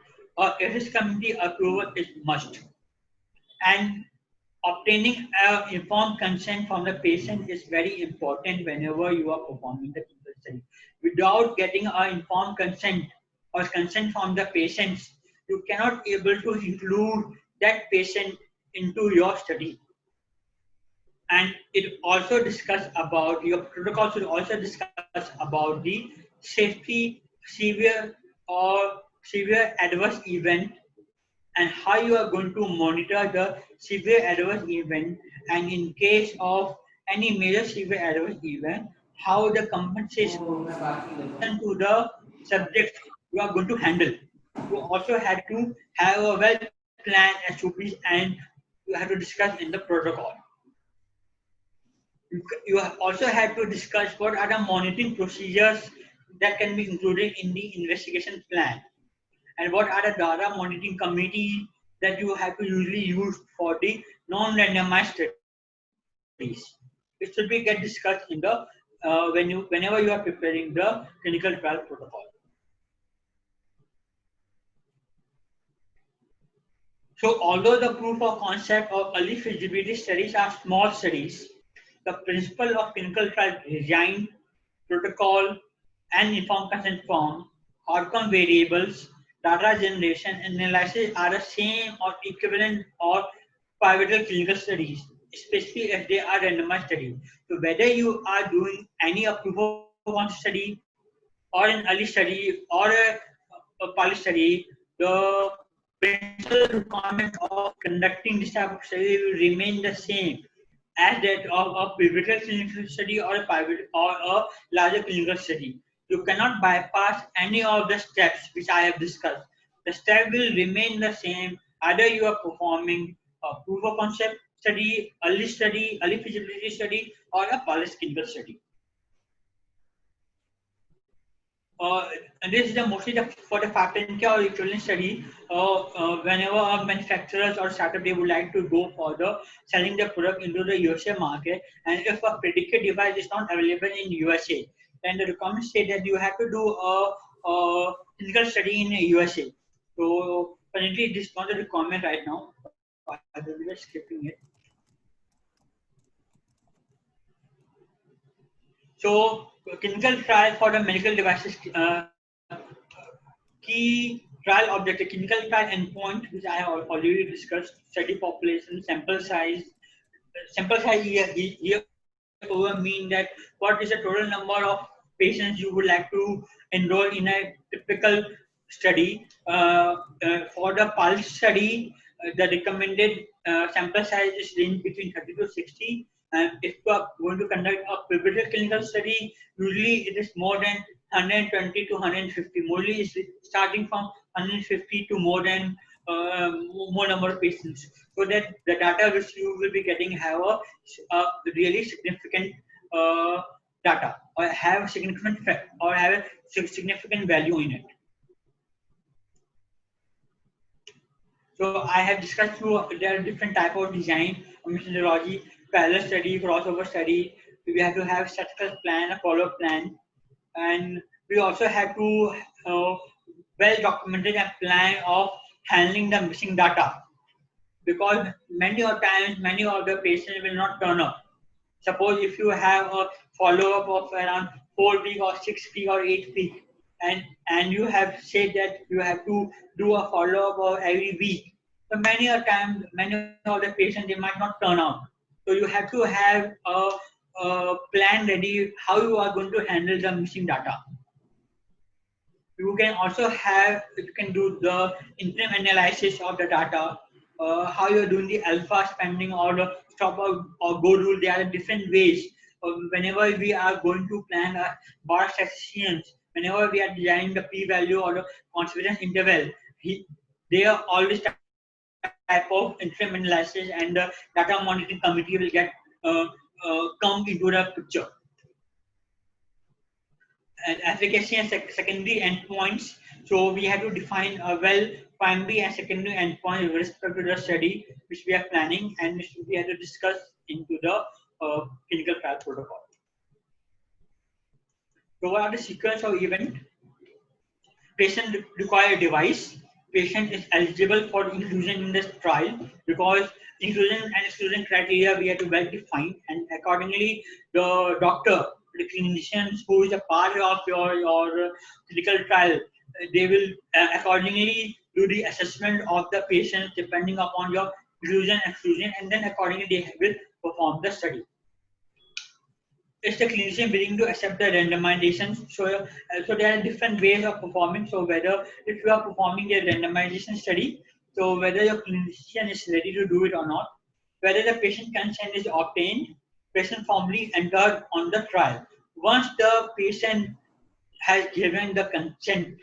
ethics committee approval is must. And obtaining informed consent from the patient is very important whenever you are performing the clinical study. Without getting an informed consent or consent from the patients, you cannot able to include that patient into your study. And it also discuss about your protocol should also discuss about the safety, severe adverse event and how you are going to monitor the severe adverse event, and in case of any major severe adverse event, how the compensation to the subject you are going to handle. You also had to have a well-planned SOPs and you have to discuss in the protocol. You also had to discuss what are the monitoring procedures that can be included in the investigation plan, and what are the data monitoring committee that you have to usually use for the non-randomized studies. It should be get discussed in the whenever you are preparing the clinical trial protocol. So although the proof of concept of early feasibility studies are small studies, the principle of clinical trial design, protocol, and informed consent form, outcome variables, data generation, and analysis are the same or equivalent or pivotal clinical studies, especially if they are randomized studies. So whether you are doing any proof of concept study or an early study or a pilot study, the principal requirement of conducting this type of study will remain the same as that of a pivotal clinical study or a private or a larger clinical study. You cannot bypass any of the steps which I have discussed. The step will remain the same either you are performing a proof of concept study, early feasibility study, or a pilot clinical study. And this is the mostly for the 510K or equivalent study. Whenever manufacturers or startup they would like to go for the selling their product into the USA market, and if a predicate device is not available in USA, then the requirements say that you have to do a clinical study in USA. So currently, this is not a requirement right now. I will be just skipping it. So clinical trial for the medical devices key trial objective, clinical trial endpoint, which I have already discussed, study population, sample size. Sample size here over mean that what is the total number of patients you would like to enroll in a typical study. For the pulse study, the recommended sample size is range between 30 to 60. And if you are going to conduct a pivotal clinical study, usually it is more than 120 to 150. Mostly is starting from 150 to more number of patients, so that the data which you will be getting have a really significant data or have significant or have a significant value in it. So I have discussed through there are different type of design, methodology, parallel study, crossover study. We have to have statistical plan, a follow-up plan, and we also have to well documented a plan of handling the missing data, because many of times many of the patients will not turn up. Suppose if you have a follow-up of around 4 week or 6 week or 8 week, and you have said that you have to do a follow-up of every week. So many a time, many of the patients they might not turn out. So you have to have a plan ready how you are going to handle the missing data. You can also have, you can do the interim analysis of the data, how you're doing the alpha spending or the stop or go rule. There are different ways. Whenever we are going to plan a bar statisticians, whenever we are designing the p-value or the confidence interval, they are always type of interim analysis, and the data monitoring committee will get come into the picture. And efficacy and secondary endpoints. So we have to define a well primary and secondary endpoint with respect to the study which we are planning, and which we have to discuss into the clinical trial protocol. So what are the sequence of event? Patient require a device. Patient is eligible for inclusion in this trial, because inclusion and exclusion criteria we have to well define, and accordingly the doctor, the clinicians who is a part of your clinical trial, they will accordingly do the assessment of the patient depending upon your inclusion exclusion, and then accordingly they will perform the study. Is the clinician willing to accept the randomization? So there are different ways of performing. So whether if you are performing a randomization study, So whether your clinician is ready to do it or not, whether the patient consent is obtained, patient formally entered on the trial. Once the patient has given the consent,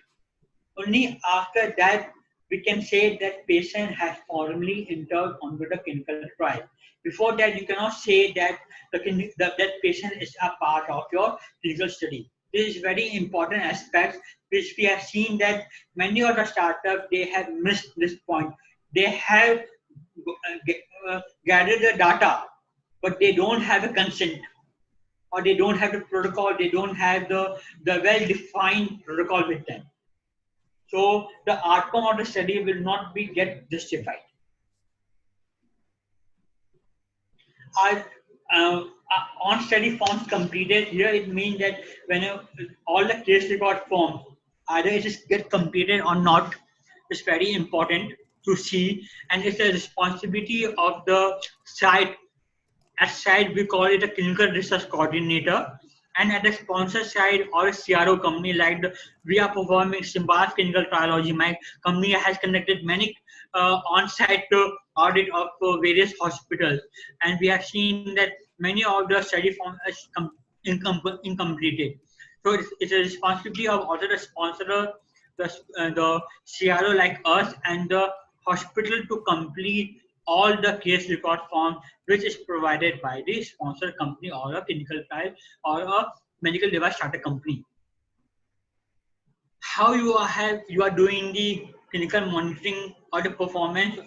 only after that we can say that patient has formally entered onto the clinical trial. Before that, you cannot say that that patient is a part of your clinical study. This is very important aspect which we have seen that many of the startups they have missed this point. They have gathered the data, but they don't have a consent or they don't have the protocol, they don't have the well-defined protocol with them. So the outcome of the study will not be get justified. Are on study forms completed here? It means that when all the case record forms either it is get completed or not, is very important to see, and it's a responsibility of the site. At site, we call it a clinical research coordinator. And at the sponsor side or a CRO company like we are performing Symbiosis Clinical Triology. My company has conducted many on-site audit of various hospitals, and we have seen that many of the study forms are incompleted. So it's a responsibility of also the sponsor, the CRO like us, and the hospital to complete all the case record form which is provided by the sponsor company or a clinical trial or a medical device starter company. How you are doing the clinical monitoring or the performance,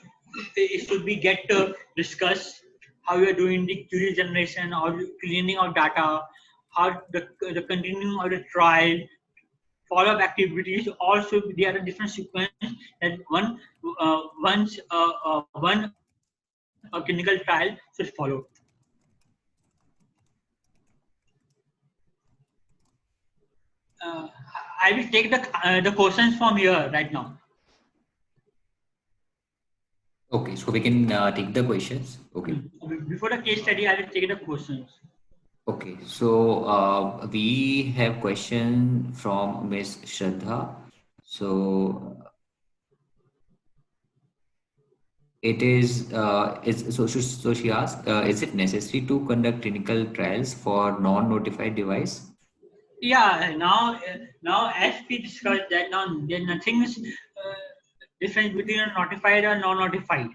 it should be get to discuss how you are doing the query generation or cleaning of data, how the continuing of the trial, follow-up activities. Also, there are different sequence that one clinical trial should follow. Uh, I will take the questions from here right now. Okay, so we can take the questions. Okay. Before the case study, I will take the questions. Okay, so we have question from Miss Shraddha. So it is, so she asked, is it necessary to conduct clinical trials for non-notified device? Yeah, now as we discussed that now there nothing is difference between a notified or non-notified.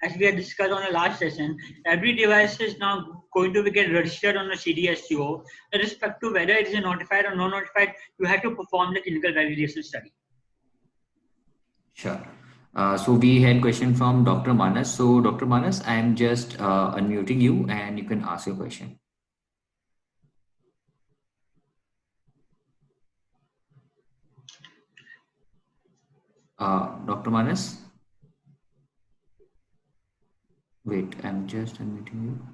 As we had discussed on the last session, every device is now going to be get registered on the CDSCO. With respect to whether it is a notified or non-notified, you have to perform the clinical validation study. Sure. So we had question from Dr. Manas. So Dr. Manas, I am just unmuting you and you can ask your question. Dr. Manas? Wait, I'm just unmuting you.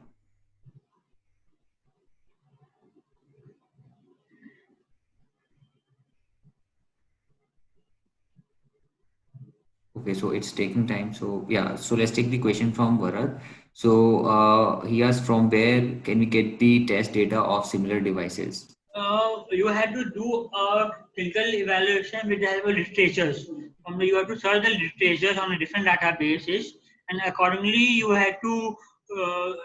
Okay, so it's taking time. So yeah, so let's take the question from Bharat. So he asked, from where can we get the test data of similar devices? You have to do a clinical evaluation with the help of literatures. You have to search the literatures on a different databases, and accordingly you have to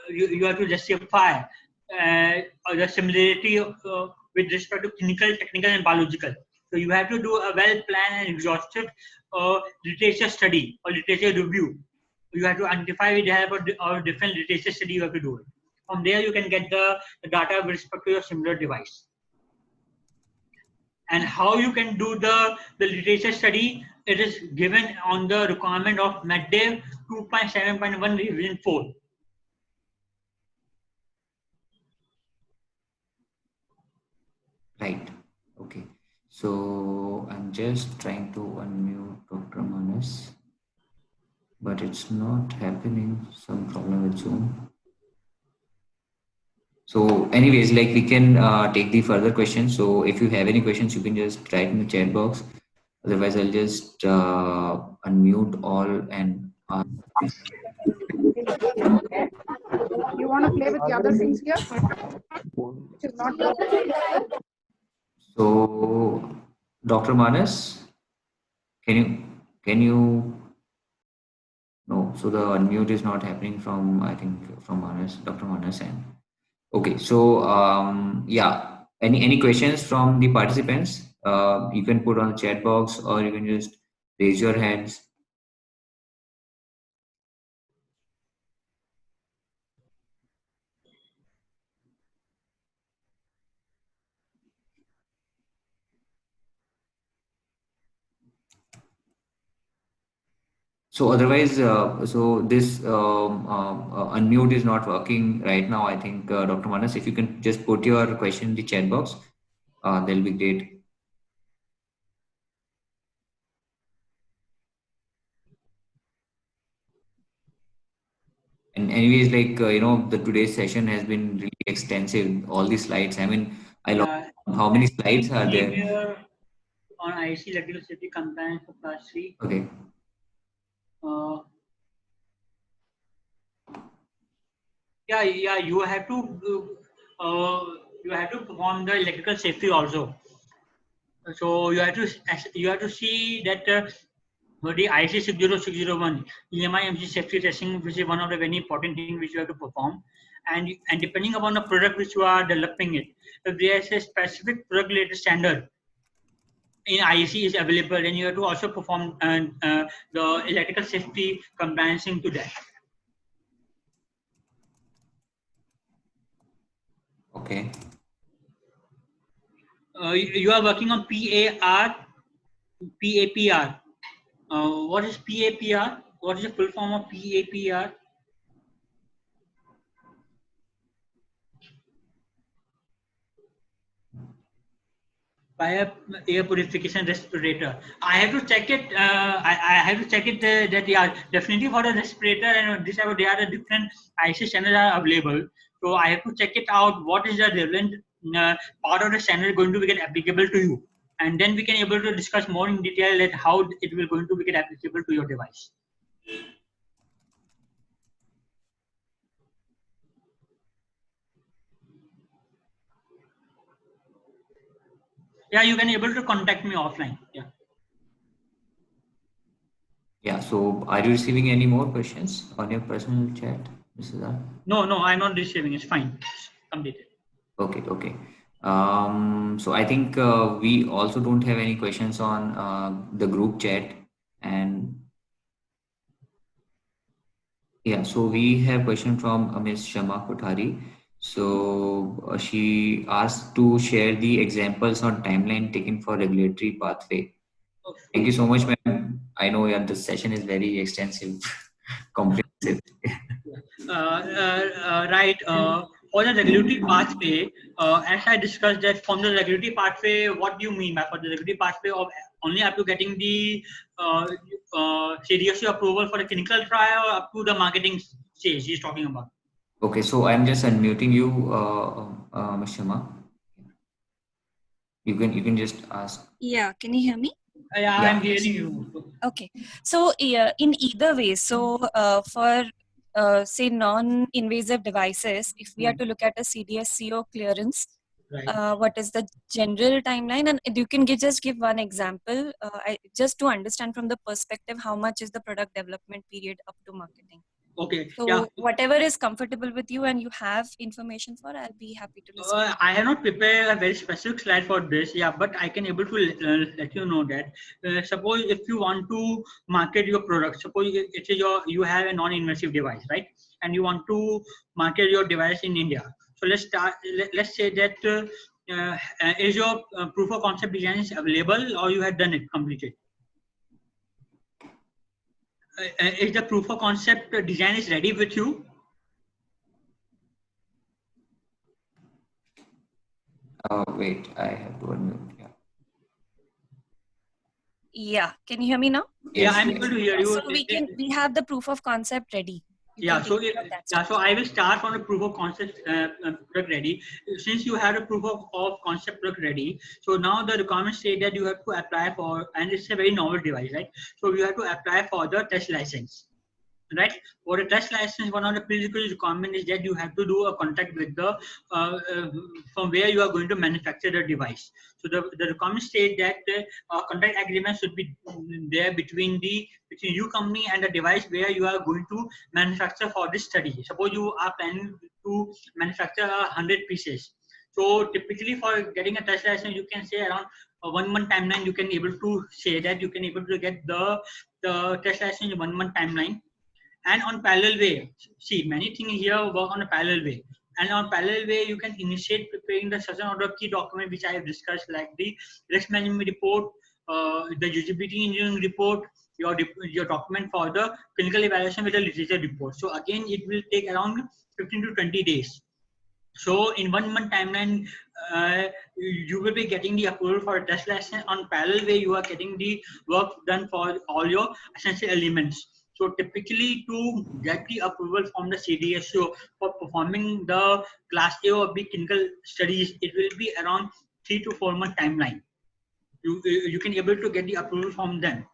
you have to justify the similarity with respect to clinical, technical, and biological. So you have to do a well-planned and exhaustive literature study or literature review. You have to identify with the help of different literature study. You have to do it. From there, you can get the data with respect to your similar device. And how you can do the literature study, it is given on the requirement of MedDev 2.7.1 revision 4. Right. Okay. So I'm just trying to unmute Dr. Manas, but it's not happening. Some problem with Zoom. So anyways, like we can take the further questions. So if you have any questions, you can just write in the chat box. Otherwise, I'll just unmute all and ask. You want to play with the other things here? Which is not So, Dr. Manas, can you No, so the unmute is not happening from, I think, from Manas, Dr. Manas end. Okay, so yeah, any questions from the participants? You can put on the chat box or you can just raise your hands. So otherwise, so this unmute is not working right now. I think, Dr. Manas, if you can just put your question in the chat box, that'll be great. And anyways, like, the today's session has been really extensive. All the slides. I mean, I love Yeah, how many slides are we there. were on IC electrical safety compliance for class 3. Okay. Uh, yeah, you have to perform the electrical safety also. So you have to see that for the IC 60601 EMI safety testing, which is one of the very important things which you have to perform, and depending upon the product which you are developing it, if there is a specific product related standard in IEC is available, then you have to also perform the electrical safety compliance to that. Okay. You are working on PAPR. What is PAPR? What is the full form of PAPR? By air purification respirator. I have to check it. I have to check it that yeah, definitely for the respirator and this there are different IC channels are available. So I have to check it out. What is the relevant part of the channel going to be applicable to you, and then we can able to discuss more in detail that how it will going to be applicable to your device. Yeah, you can able to contact me offline. Yeah. Yeah. So are you receiving any more questions on your personal chat, Mrs. R? No, I'm not receiving. It's fine. It's completed. Okay. Okay. So I think we also don't have any questions on the group chat, and yeah, so we have question from Ms. Shama Kothari. So she asked to share the examples on timeline taken for regulatory pathway. Thank you so much, ma'am. I know yeah, this session is very extensive, comprehensive. Right. For the regulatory pathway, as I discussed that from the regulatory pathway, what do you mean by for the regulatory pathway of only up to getting the CDSC approval for the clinical trial or up to the marketing stage he's talking about? Okay, so I'm just unmuting you, Ms. Shama. You can just ask. Yeah, can you hear me? Yeah, Yeah. I'm hearing you. Okay. So in either way, so for say non-invasive devices, if we are to look at a CDSCO clearance, Right. what is the general timeline? And you can just give one example, just to understand from the perspective how much is the product development period up to marketing. Okay. So Yeah. whatever is comfortable with you and you have information for, I'll be happy to listen. I have not prepared a very specific slide for this, yeah, but I can able to let you know that suppose if you want to market your product, suppose it is you have a non-invasive device, right, and you want to market your device in India. So let's say that is your proof of concept design is available or you have done it completed. Is the proof of concept design is ready with you? Wait, I have to unmute. Yeah. Yeah, can you hear me now? Yeah, Yes, I'm yes. able to hear you. So we have the proof of concept ready. Yeah, so I will start from the proof of concept product ready. Since you have a proof of concept product ready, so now the requirements say that you have to apply for, and it's a very novel device, right? So you have to apply for the test license. right? For a test license, one of the principal requirements is that you have to do a contract with the from where you are going to manufacture the device. So the requirement state that contract agreement should be there between you company and the device where you are going to manufacture for this study. Suppose you are planning to manufacture 100 pieces. So typically for getting a test license, you can say around a 1 month timeline. You can able to say that you can able to get the test license in 1 month timeline. And on parallel way, see, many things here work on a parallel way. And on parallel way, you can initiate preparing the certain order of key document which I have discussed, like the risk management report, the usability engineering report, your document for the clinical evaluation with the literature report. So again, it will take around 15 to 20 days. So in 1 month timeline, you will be getting the approval for a test license. On parallel way, you are getting the work done for all your essential elements. So typically to get the approval from the CDSO for performing the class A or B clinical studies, it will be around 3 to 4 month timeline. You can able to get the approval from them.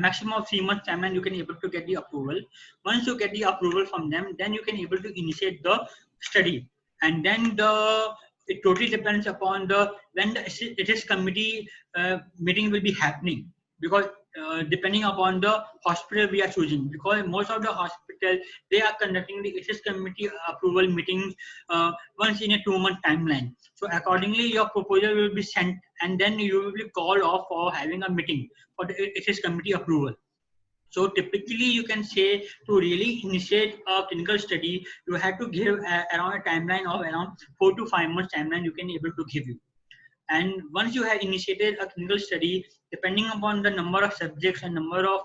Maximum of 3 months timeline you can able to get the approval. Once you get the approval from them, then you can able to initiate the study. And then it totally depends upon the when the ethics committee meeting will be happening, because depending upon the hospital we are choosing, because most of the hospitals they are conducting the ethics committee approval meetings once in a 2 month timeline. So accordingly your proposal will be sent, and then you will be called off for having a meeting for the ethics committee approval. So typically you can say to really initiate a clinical study, you have to give around a timeline of around 4 to 5 months timeline you can able to give you. And once you have initiated a clinical study, depending upon the number of subjects and number of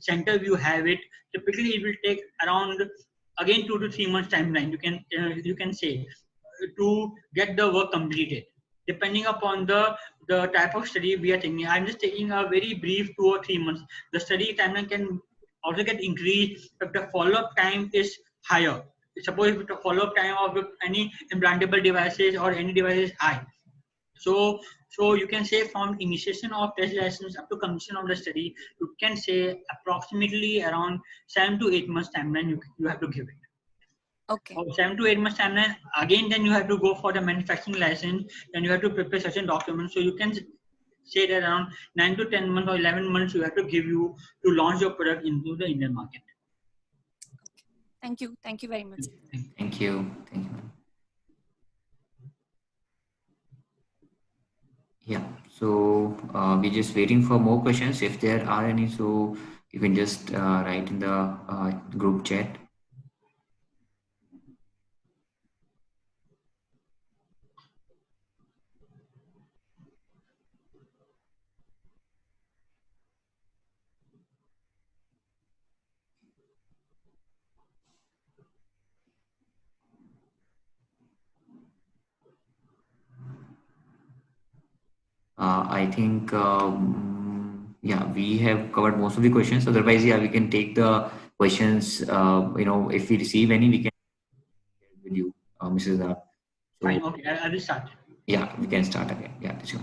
centers you have it, typically it will take around again 2 to 3 months timeline. You can say to get the work completed, depending upon the type of study we are taking. I'm just taking a very brief 2 or 3 months. The study timeline can also get increased if the follow-up time is higher. Suppose if the follow-up time of any implantable devices or any device is high, so you can say from initiation of test license up to completion of the study, you can say approximately around 7 to 8 months timeline you have to give it. Okay. 7 to 8 months timeline. Again, then you have to go for the manufacturing license. Then you have to prepare certain documents. So you can say that around 9 to 10 months or 11 months you have to give you to launch your product into the Indian market. Thank you. Thank you very much. Thank you. Thank you. Yeah. So we're just waiting for more questions. If there are any, so you can just write in the group chat. I think, yeah, we have covered most of the questions. Otherwise, yeah, we can take the questions. If we receive any, we can share with you, Mrs. Dar. So, Fine. Okay, I will start. Yeah, we can start again. Yeah, sure.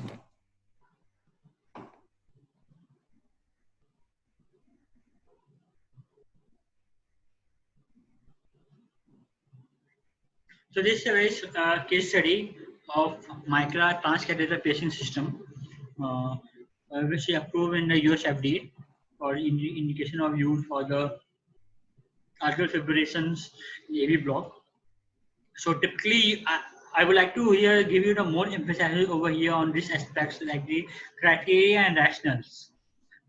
So this is a very case study of Micra transcatheter pacing system, which is approved in the US FDA for indication of use for the atrial fibrillations in AV block. So typically, I would like to here give you the more emphasis over here on these aspects like the criteria and rationals,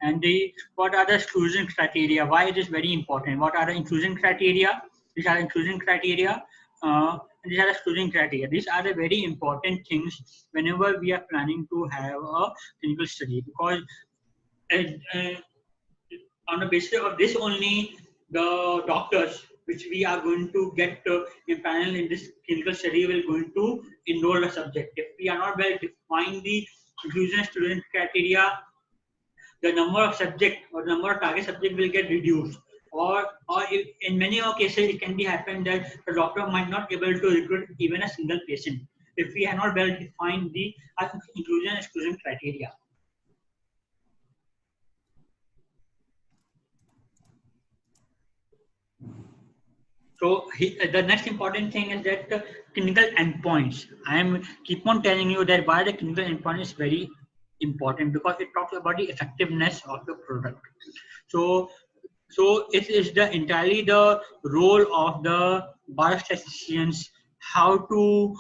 and the what are the exclusion criteria, why it is very important, what are the inclusion criteria, these are inclusion criteria, and these are exclusion criteria. These are the very important things whenever we are planning to have a clinical study, because on the basis of this only the doctors which we are going to get in panel in this clinical study will going to enroll a subject. If we are not well define the inclusion student criteria, the number of subject or number of target subject will get reduced, or if, in many cases it can be happen that the doctor might not be able to recruit even a single patient if we have not well defined the inclusion exclusion criteria. So the next important thing is that the clinical endpoints. I am keep on telling you that why the clinical endpoint is very important, because it talks about the effectiveness of the product. So it is the entirely the role of the biostatisticians how to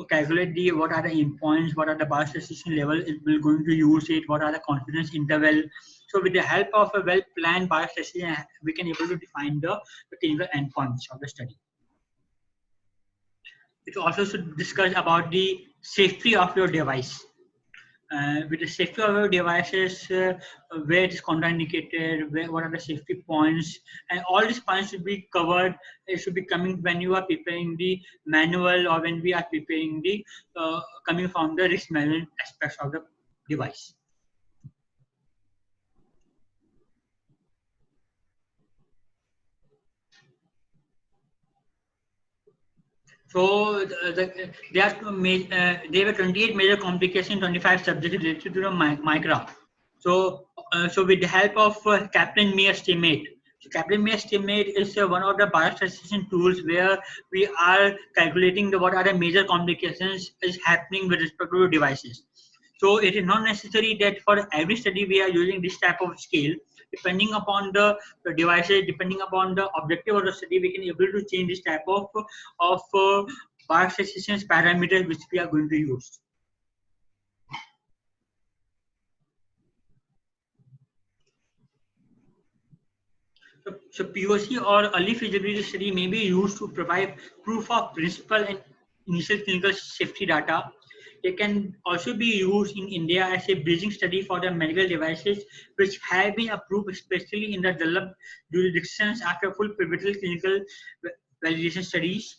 calculate the what are the endpoints, what are the biostatistician level it will going to use it, what are the confidence interval. So with the help of a well planned biostatistician, we can able to define the clinical endpoints of the study. It also should discuss about the safety of your device. With the safety of your devices, where it is contraindicated, what are the safety points, and all these points should be covered. It should be coming when you are preparing the manual or when we are preparing the coming from the risk management aspects of the device. So there were 28 major complications, 25 subjects related to the MICRA. So with the help of Kaplan-Meier estimate. So Kaplan-Meier estimate is one of the biostatistician tools where we are calculating what are the major complications is happening with respect to devices. So it is not necessary that for every study we are using this type of scale. Depending upon the devices, depending upon the objective of the study, we can able to change this type of biostatistician parameters which we are going to use. So POC or early feasibility study may be used to provide proof of principle and initial clinical safety data. They can also be used in India as a bridging study for the medical devices which have been approved, especially in the developed jurisdictions after full pivotal clinical validation studies.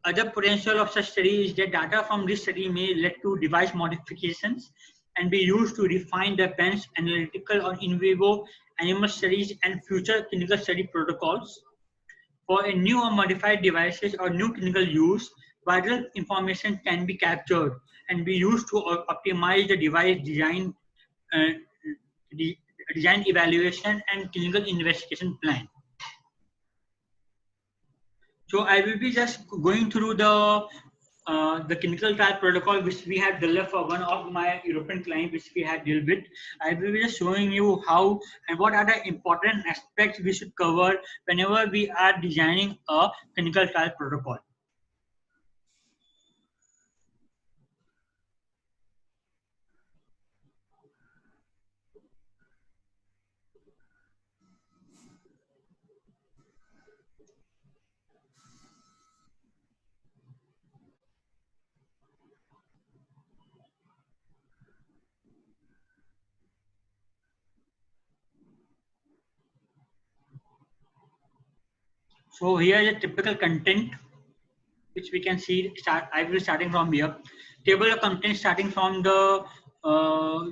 Other potential of such study is that data from this study may lead to device modifications and be used to refine the bench analytical or in vivo animal studies and future clinical study protocols. For a new or modified devices or new clinical use, vital information can be captured and be used to optimize the device design, design evaluation and clinical investigation plan. So I will be just going through the clinical trial protocol which we had developed for one of my European clients which we had dealt with. I will be just showing you how and what are the important aspects we should cover whenever we are designing a clinical trial protocol. So here is a typical content which we can see. I will starting from here. Table of content starting from the.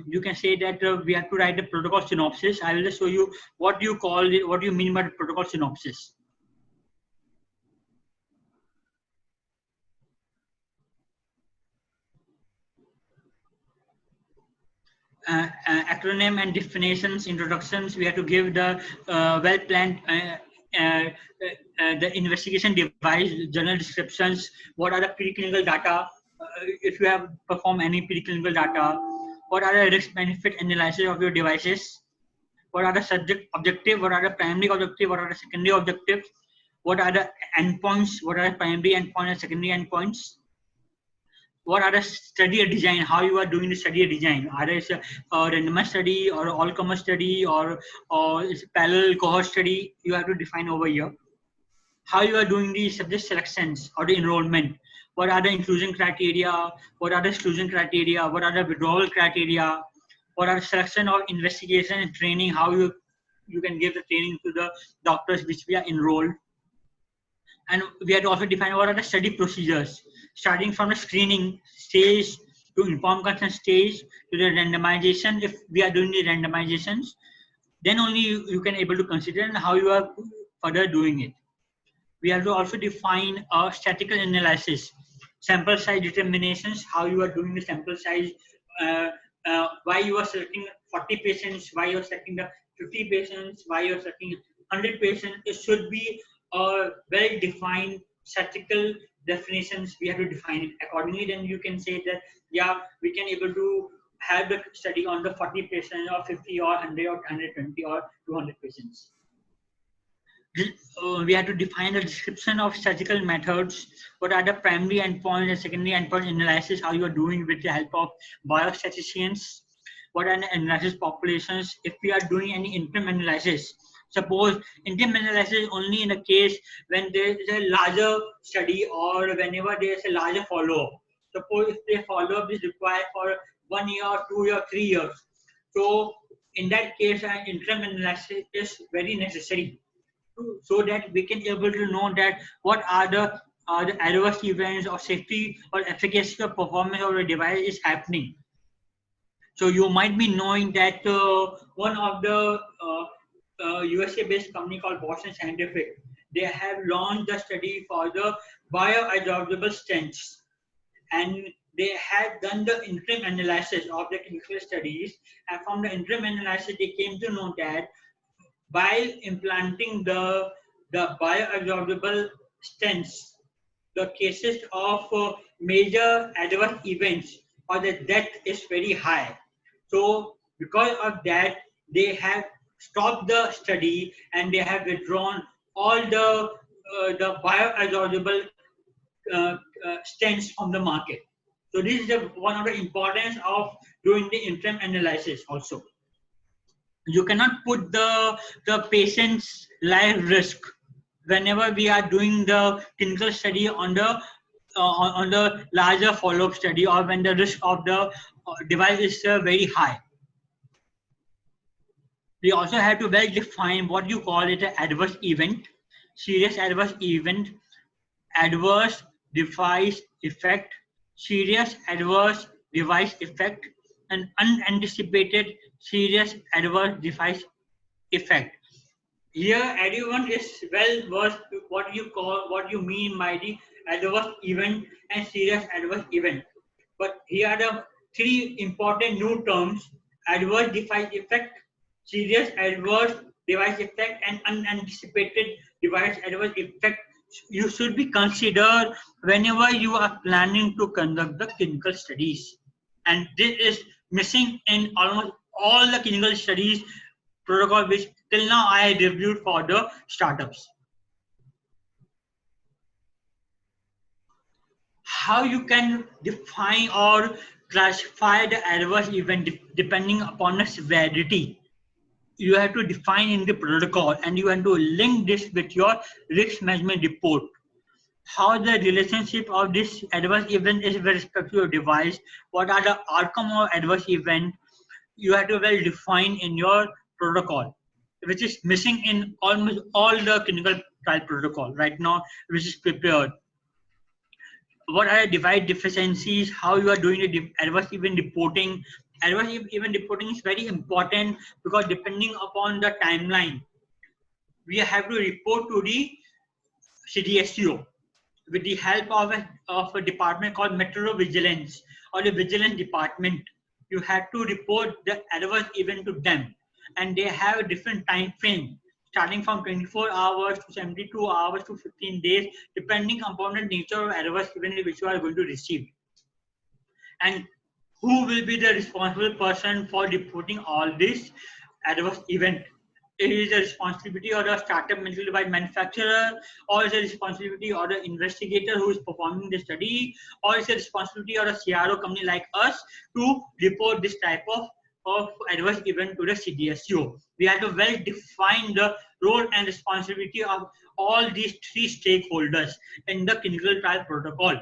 You can say that we have to write the protocol synopsis. I will just show you what do you call it. What do you mean by the protocol synopsis? Acronym and definitions, introductions. We have to give the well-planned the investigation device, journal descriptions. What are the preclinical data? If you have performed any preclinical data, what are the risk-benefit analysis of your devices? What are the subject objective? What are the primary objective? What are the secondary objectives? What are the endpoints? What are the primary endpoints and secondary endpoints? What are the study design, how you are doing the study design, either it's a randomized study or all-comer study or it's a parallel cohort study, you have to define over here. How you are doing the subject selections or the enrollment, what are the inclusion criteria, what are the exclusion criteria, what are the withdrawal criteria, what are the selection of investigation and training, how you can give the training to the doctors which we are enrolled. And we have to also define what are the study procedures, starting from the screening stage to informed consent stage to the randomization. If we are doing the randomizations, then only you can able to consider and how you are further doing it. We have to also define a statistical analysis, sample size determinations, how you are doing the sample size, why you are selecting 40 patients, why you are selecting the 50 patients, why you are selecting 100 patients. It should be well-defined statistical definitions. We have to define it accordingly. Then you can say that, yeah, we can able to have the study on the 40 patients or 50 or 100 or 120 or 200 patients. We have to define the description of statistical methods. What are the primary endpoints and secondary endpoint analysis, how you are doing with the help of biostatisticians. What are the analysis populations? If we are doing any interim analysis, suppose interim analysis only in a case when there is a larger study or whenever there is a larger follow-up. Suppose if the follow-up is required for 1 year, 2 years, 3 years. So in that case, an interim analysis is very necessary, so that we can able to know that what are the adverse events or safety or efficacy or performance of the device is happening. So you might be knowing that one of the USA-based company called Boston Scientific, they have launched a study for the bioadsorbable stents, and they have done the interim analysis of the clinical studies, and from the interim analysis they came to know that while implanting the bioabsorbable stents, the cases of major adverse events or the death is very high. So because of that, they have stopped the study and they have withdrawn all the bioabsorbable stents from the market. So this is one of the importance of doing the interim analysis also. You cannot put the patient's life risk whenever we are doing the clinical study on the larger follow-up study, or when the risk of the device is very high. We also have to well define what you call it an adverse event, serious adverse event, adverse device effect, serious adverse device effect, and unanticipated serious adverse device effect. Here, everyone is well versed what you mean by the adverse event and serious adverse event. But here are the three important new terms: adverse device effect, serious adverse device effect, and unanticipated device adverse effect. You should be considered whenever you are planning to conduct the clinical studies. And this is missing in almost all the clinical studies protocol which till now I reviewed for the startups. How you can define or classify the adverse event depending upon the severity. You have to define in the protocol, and you have to link this with your risk management report. How the relationship of this adverse event is with respect to your device, what are the outcome of adverse event, you have to well define in your protocol, which is missing in almost all the clinical trial protocol right now, which is prepared. What are the device deficiencies, how you are doing the adverse event reporting. Adverse event reporting is very important because depending upon the timeline, we have to report to the CDSCO with the help of a department called Metro Vigilance or the Vigilance Department. You have to report the adverse event to them, and they have a different time frame, starting from 24 hours to 72 hours to 15 days, depending upon the nature of adverse event which you are going to receive. And who will be the responsible person for reporting all this adverse event? It is the responsibility of the startup medical device manufacturer, or is the responsibility of the investigator who is performing the study, or is the responsibility of a CRO company like us to report this type of adverse event to the CDSCO. We have to well define the role and responsibility of all these three stakeholders in the clinical trial protocol.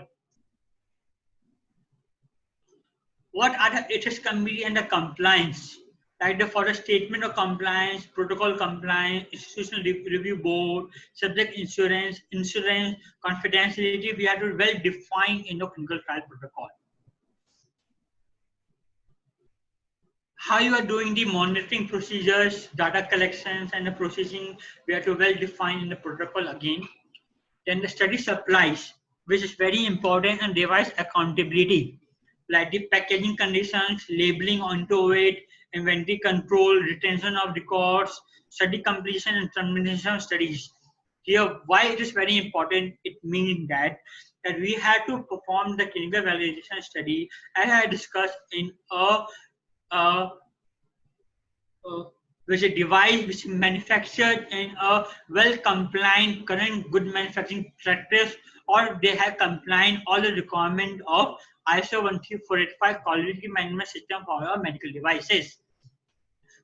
What are the ethics committee and the compliance? Like for the statement of compliance, protocol compliance, institutional review board, subject insurance, confidentiality, we have to well define in the clinical trial protocol. How you are doing the monitoring procedures, data collections, and the processing, we have to well define in the protocol again. Then the study supplies, which is very important, and device accountability, like the packaging conditions, labeling onto it, inventory control, retention of records, study completion and termination of studies. here, why it is very important, it means that we had to perform the clinical validation study, as I discussed, in a which a device which is manufactured in a well-compliant current good manufacturing practice, or they have compliant all the requirement of ISO 13485 quality management system for our medical devices.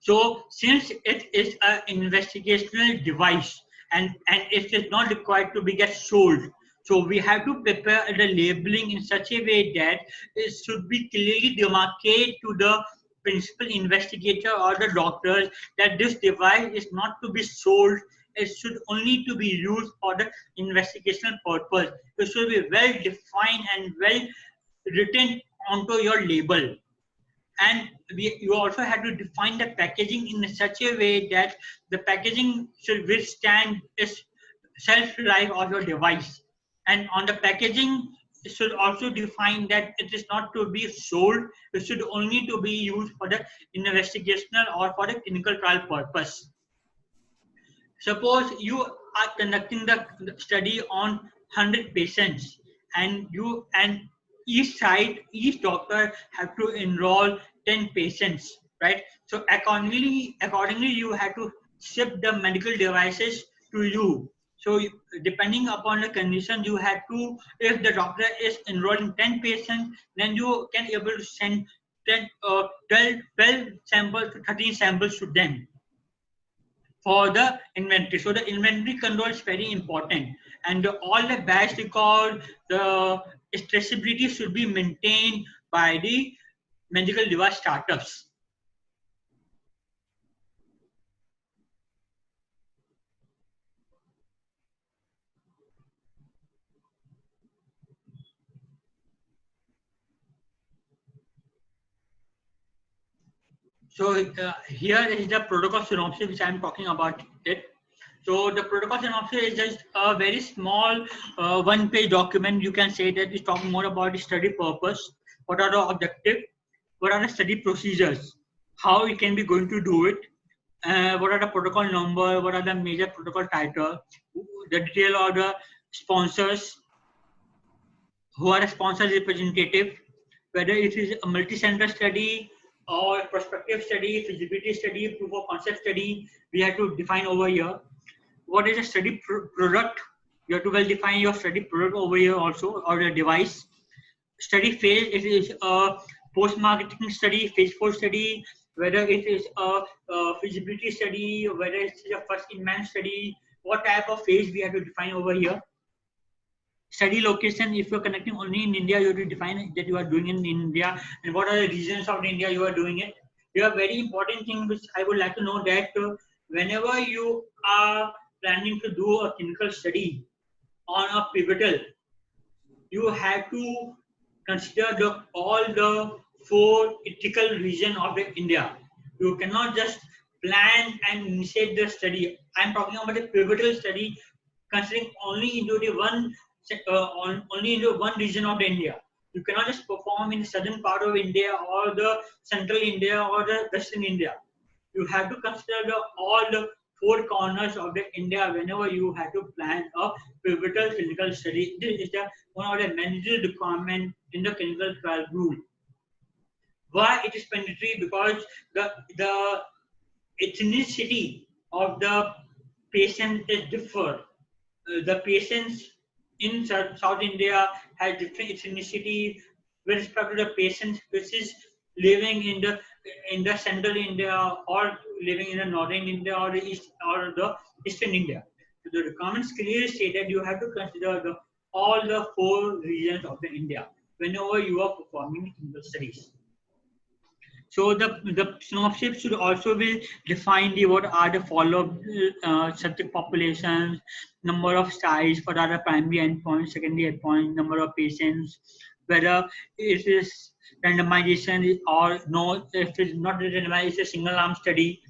So since it is an investigational device and it is not required to be get sold, so we have to prepare the labeling in such a way that it should be clearly demarcated to the principal investigator or the doctors that this device is not to be sold. It should only to be used for the investigational purpose. It should be well defined and well written onto your label. And you also have to define the packaging in such a way that the packaging should withstand its shelf life of your device. And on the packaging, it should also define that it is not to be sold. It should only to be used for the investigational or for the clinical trial purpose. Suppose you are conducting the study on 100 patients, and each doctor have to enroll 10 patients, right? So accordingly you have to ship the medical devices to you. So depending upon the condition, you have to, if the doctor is enrolling 10 patients, then you can able to send 12 samples to 13 samples to them for the inventory. So the inventory control is very important, and all the batch record, the traceability should be maintained by the medical device startups. So here is the protocol synopsis which I am talking about it. So the protocol synopsis is just a very small one-page document. You can say that it's talking more about the study purpose, what are the objectives, what are the study procedures, how we can be going to do it, what are the protocol number, what are the major protocol title, the detail of the sponsors, who are the sponsors representative, whether it is a multi-center study or prospective study, feasibility study, proof of concept study, we have to define over here. What is a study product? You have to well define your study product over here also, or the device. Study phase, it is a post-marketing study, phase 4 study, whether it is a feasibility study, whether it's a first-in-man study, what type of phase we have to define over here. Study location, if you're connecting only in India, you have to define that you are doing it in India, and what are the regions of India you are doing it. There are very important things which I would like to know, that whenever you are planning to do a clinical study on a pivotal, you have to consider all the 4 critical regions of India. You cannot just plan and initiate the study. I'm talking about a pivotal study considering only into the one region of India. You cannot just perform in the southern part of India or the central India or the western India. You have to consider all the 4 corners of the India whenever you have to plan a pivotal clinical study. This is one of the mandatory requirements in the clinical trial rule. Why it is mandatory? Because the ethnicity of the patient is different. The patients in South India have different ethnicity with respect to the patients which is living in the central India or living in the northern India or the east or the eastern India. So the requirements clearly state that you have to consider all the 4 regions of the India whenever you are performing clinical studies. So the synopsis should also be define what are the follow-up subject populations, number of sites, what are the primary endpoints, secondary endpoints, number of patients, whether it is randomization or no, if it's not randomized, it's a single arm study.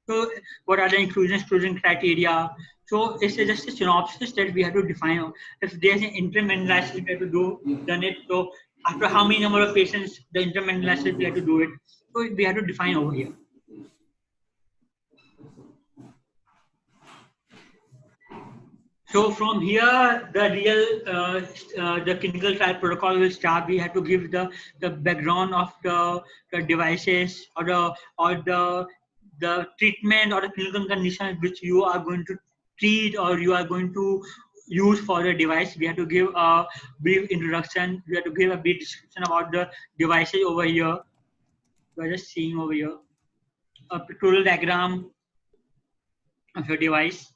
So what are the inclusion-exclusion criteria? So it's just a synopsis that we have to define. If there's an interim analysis we have to done it. So after how many number of patients, the interim analysis we have to do it. So we have to define over here. So from here, the real the clinical trial protocol will start. We have to give the background of the devices or the treatment or the clinical condition which you are going to treat or you are going to use for the device. We have to give a brief introduction. We have to give a brief description about the devices over here. We are just seeing over here a pictorial diagram of your device.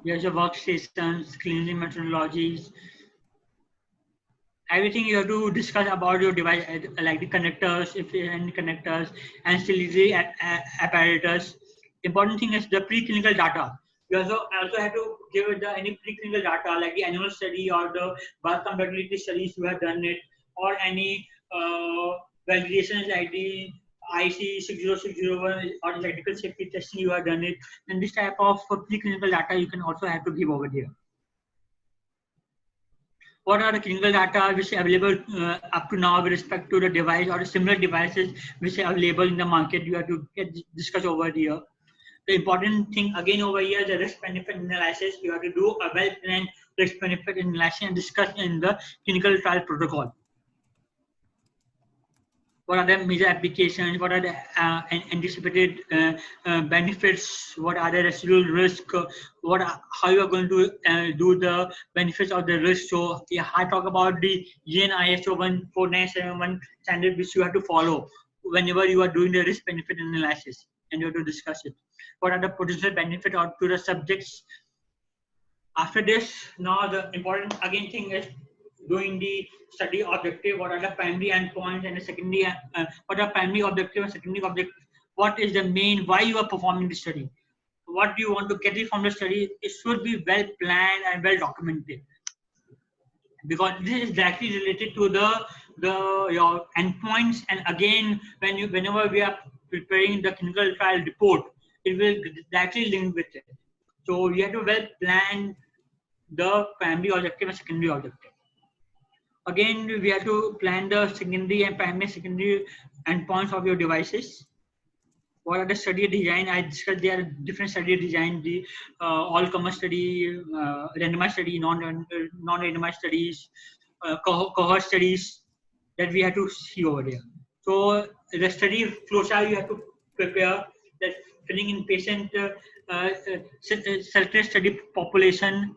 Here's your workstations, cleaning methodologies, everything you have to discuss about your device, like the connectors, if there are any connectors, ancillary apparatus. Important thing is the preclinical data. You also have to give it any preclinical data like the animal study or the biocompatibility studies you have done it, or any validations like the IC 60601 or electrical safety testing you have done it. And this type of preclinical data you can also have to give over here. What are the clinical data which are available up to now with respect to the device or the similar devices which are available in the market? You have to discuss over here. The important thing again over here is the risk-benefit analysis. You have to do a well-planned risk-benefit analysis and discuss in the clinical trial protocol. What are the major applications? What are the anticipated benefits? What are the residual risk? How you are going to do the benefits of the risk? So yeah, I talk about the GN ISO 14971 standard which you have to follow whenever you are doing the risk-benefit analysis, and you have to discuss it. What are the potential benefits to the subjects? After this, now the important again thing is doing the study objective. What are the primary endpoints and the secondary? What are primary objective and secondary objective? What is the main? Why you are performing the study? What do you want to get it from the study? It should be well planned and well documented, because this is directly related to your endpoints. And again, whenever we are preparing the clinical trial report, it will directly link with it. So you have to well plan the primary objective and secondary objective. Again, we have to plan the secondary and primary secondary endpoints of your devices. What are the study design? I discussed there are different study design, the all-comer study, randomized study, non-randomized studies, cohort studies that we have to see over there. So the study flowchart you have to prepare, that filling in patient, selected study population,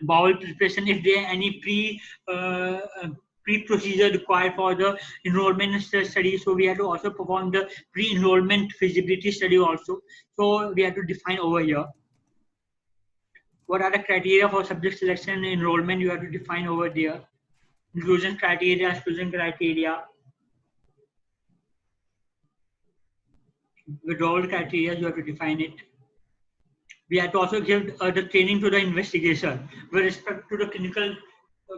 bowel preparation, if there are any pre-procedure required for the enrollment study. So we have to also perform the pre-enrollment feasibility study also. So we have to define over here. What are the criteria for subject selection and enrollment? You have to define over there. Inclusion criteria, exclusion criteria. Withdrawal criteria, you have to define it. We have to also give the training to the investigator with respect to the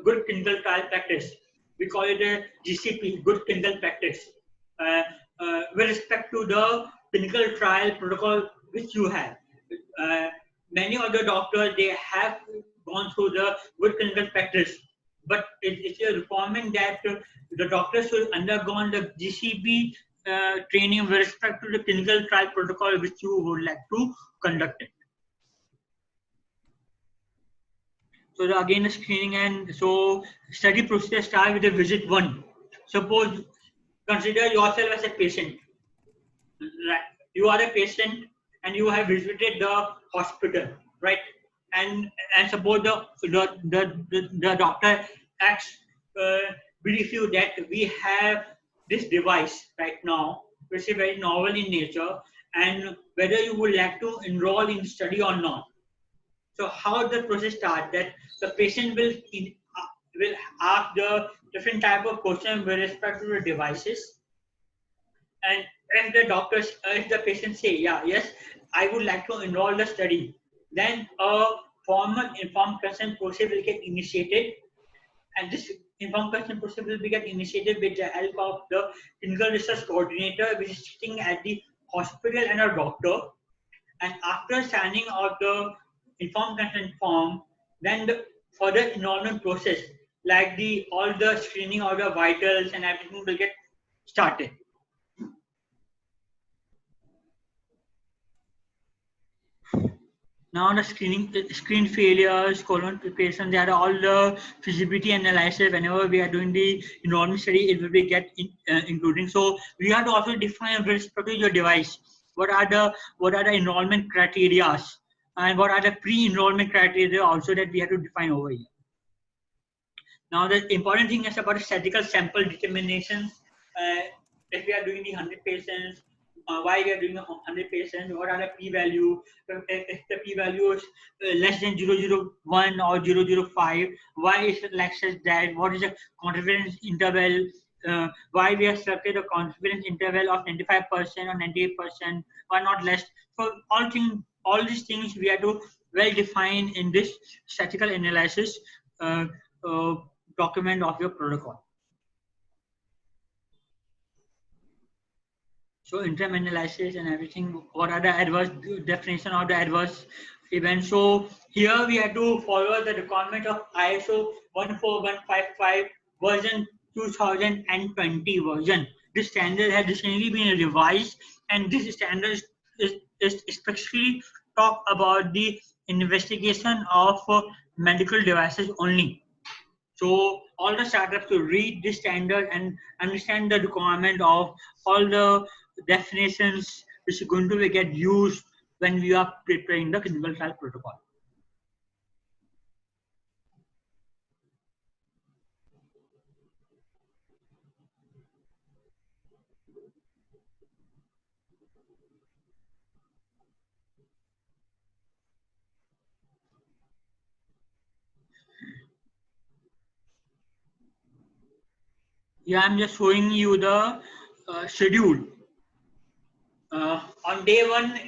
good clinical trial practice. We call it a GCP, good clinical practice. With respect to the clinical trial protocol which you have. Many other doctors, they have gone through the good clinical practice, but it's a requirement that the doctors should undergo the GCP training with respect to the clinical trial protocol which you would like to conduct it. So again, the screening, and so study procedure start with the visit 1. Suppose, consider yourself as a patient. Right? You are a patient and you have visited the hospital, right? And suppose the doctor asks, brief you that we have this device right now, which is very novel in nature, and whether you would like to enroll in study or not. So how the process starts, that the patient will ask the different type of questions with respect to the devices. And if the patient say, yes, I would like to enroll the study, then a formal informed consent process will get initiated. And this informed consent process will get initiated with the help of the clinical research coordinator, which is sitting at the hospital, and a doctor. And after signing of the informed consent form, then the further enrollment process, like all the screening of the vitals and everything, will get started. Now the screen failures, colon preparation, they are all the feasibility analysis. Whenever we are doing the enrollment study, it will be including. So we have to also define with respect to your device. What are the enrollment criteria, and what are the pre-enrollment criteria also that we have to define over here. Now the important thing is about statistical sample determination. If we are doing the 100 patients, why we are doing 100 patients, what are the p-value, if the p-value is less than 0.001 or 0.005, why is it like such that, what is the confidence interval, why we have selected a confidence interval of 95% or 98%, why not less. So all these things we have to well define in this statistical analysis document of your protocol. So interim analysis and everything, what are the adverse definition of the adverse events. So here we have to follow the requirement of ISO 14155 version 2020 version. This standard has recently been revised, and this standard is especially talk about the investigation of medical devices only. So all the startups to read this standard and understand the requirement of all the definitions which are going to get used when we are preparing the clinical trial protocol. Yeah, I'm just showing you the schedule. On day one,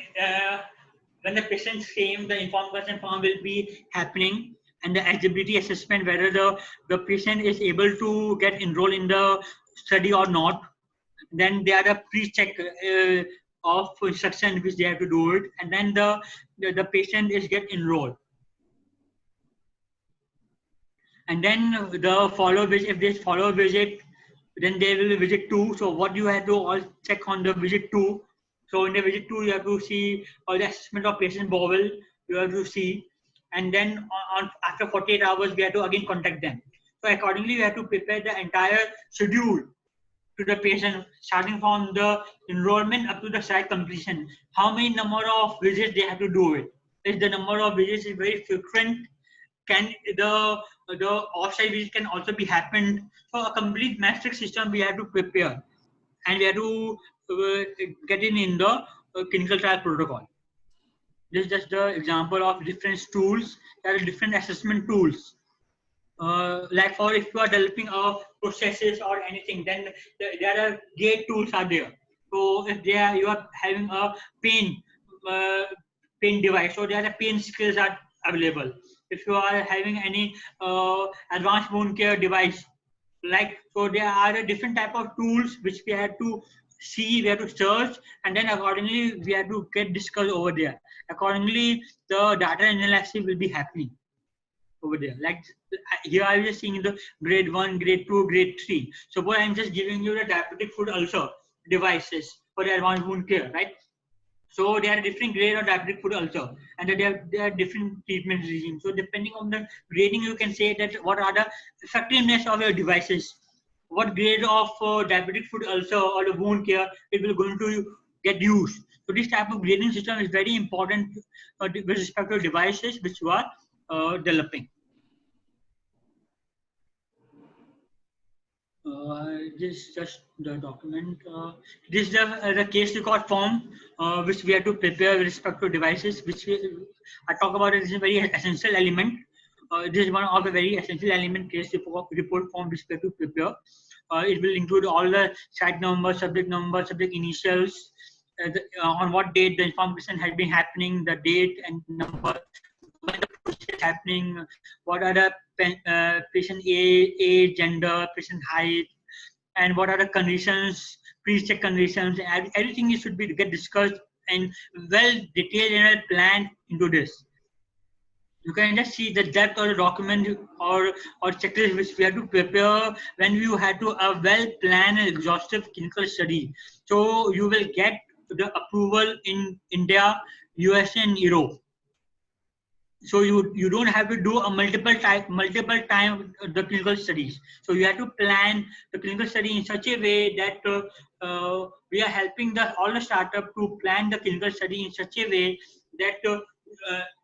when the patient came, the informed consent form will be happening, and the eligibility assessment whether the patient is able to get enrolled in the study or not. Then there are a pre-check of instruction which they have to do it, and then the patient is get enrolled. And then the follow visit, if there's follow visit, then there will be visit 2. So what you have to all check on the visit 2. So in the visit 2, you have to see all the assessment of patient bowel, you have to see. And then after 48 hours, we have to again contact them. So accordingly, we have to prepare the entire schedule to the patient, starting from the enrollment up to the site completion. How many number of visits they have to do it? If the number of visits is very frequent, can the offsite visit can also be happened. So a complete matrix system we have to prepare, and we have to get in the clinical trial protocol. This is just the example of different tools. There are different assessment tools. Like for if you are developing processes or anything, then there are gate tools are there. So if you are having a pain device, so there are pain skills are available. If you are having any advanced wound care device, so there are different type of tools which we have to see, we have to search, and then accordingly we have to get discussed over there. Accordingly, the data analysis will be happening over there. Like here I was just seeing the grade 1, grade 2, grade 3. Suppose I'm just giving you the diabetic foot ulcer devices for the advanced wound care, right? So there are different grade of diabetic foot ulcer, and there are different treatment regimes. So depending on the grading, you can say that what are the effectiveness of your devices, what grade of diabetic foot ulcer or the wound care it will going to get used. So this type of grading system is very important with respect to devices which you are developing. This is just the document. This is the case record form which we have to prepare with respect to devices, which I talk about it is a very essential element. This is one of the very essential element case report form which we have to prepare. It will include all the site number, subject initials, on what date the information has been happening, the date and number, when the process is happening, what are the patient age, gender, patient height, and what are the conditions, pre-check conditions, and everything should be get discussed and well detailed and planned into this. You can just see the depth of the document or checklist which we have to prepare when you have to a well-planned and exhaustive clinical study. So you will get the approval in India, USA, and Europe. So you don't have to do a multiple time the clinical studies. So you have to plan the clinical study in such a way that we are helping all the startup to plan the clinical study in such a way that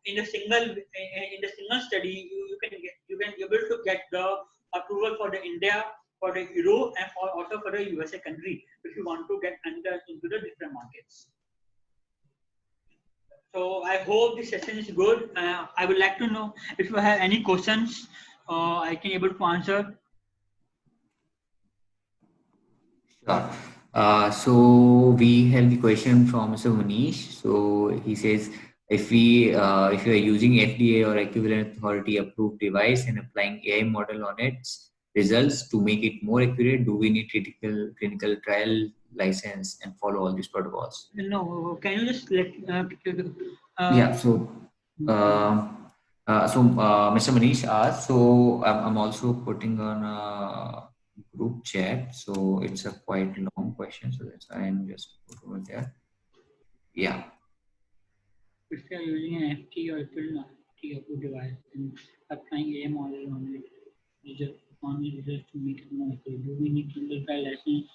in the single study you can able to get the approval for the India, for the Europe, and also for the USA country if you want to get into the different markets. So I hope this session is good. I would like to know if you have any questions, I can able to answer. Sure. So we have the question from Mr. Manish. So he says, if you are using FDA or equivalent authority approved device and applying AI model on its results to make it more accurate, do we need clinical trial license and follow all these protocols? No, can you just let? Yeah. So, Mr. Manish asked. So I'm also putting on a group chat. So it's a quite long question. So that's why I'm just put over there. Yeah. If you are using an FT or equivalent FT approved device and applying a model on it, results to make it more accurate, do we need clinical trial license,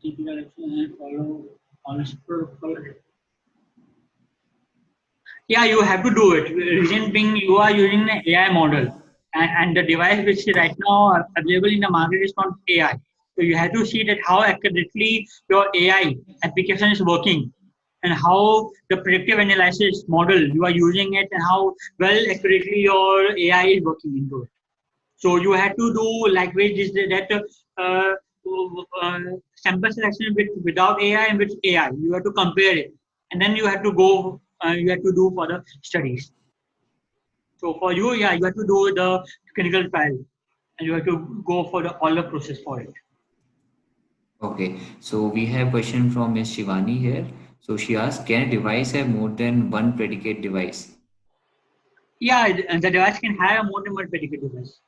clinical and follow all the protocol? Yeah, you have to do it. Reason being, you are using an AI model, and the device which is right now available in the market is not AI. So you have to see that how accurately your AI application is working, and how the predictive analysis model you are using it, and how well accurately your AI is working into it. So you have to do like this that sample selection without AI and with AI. You have to compare it, and then you have to go. You have to do for the studies. So for you, yeah, you have to do the clinical trial, and you have to go for all the process for it. Okay. So we have question from Ms. Shivani here. So she asked, can a device have more than one predicate device? Yeah, the device can have a more than one predicate device.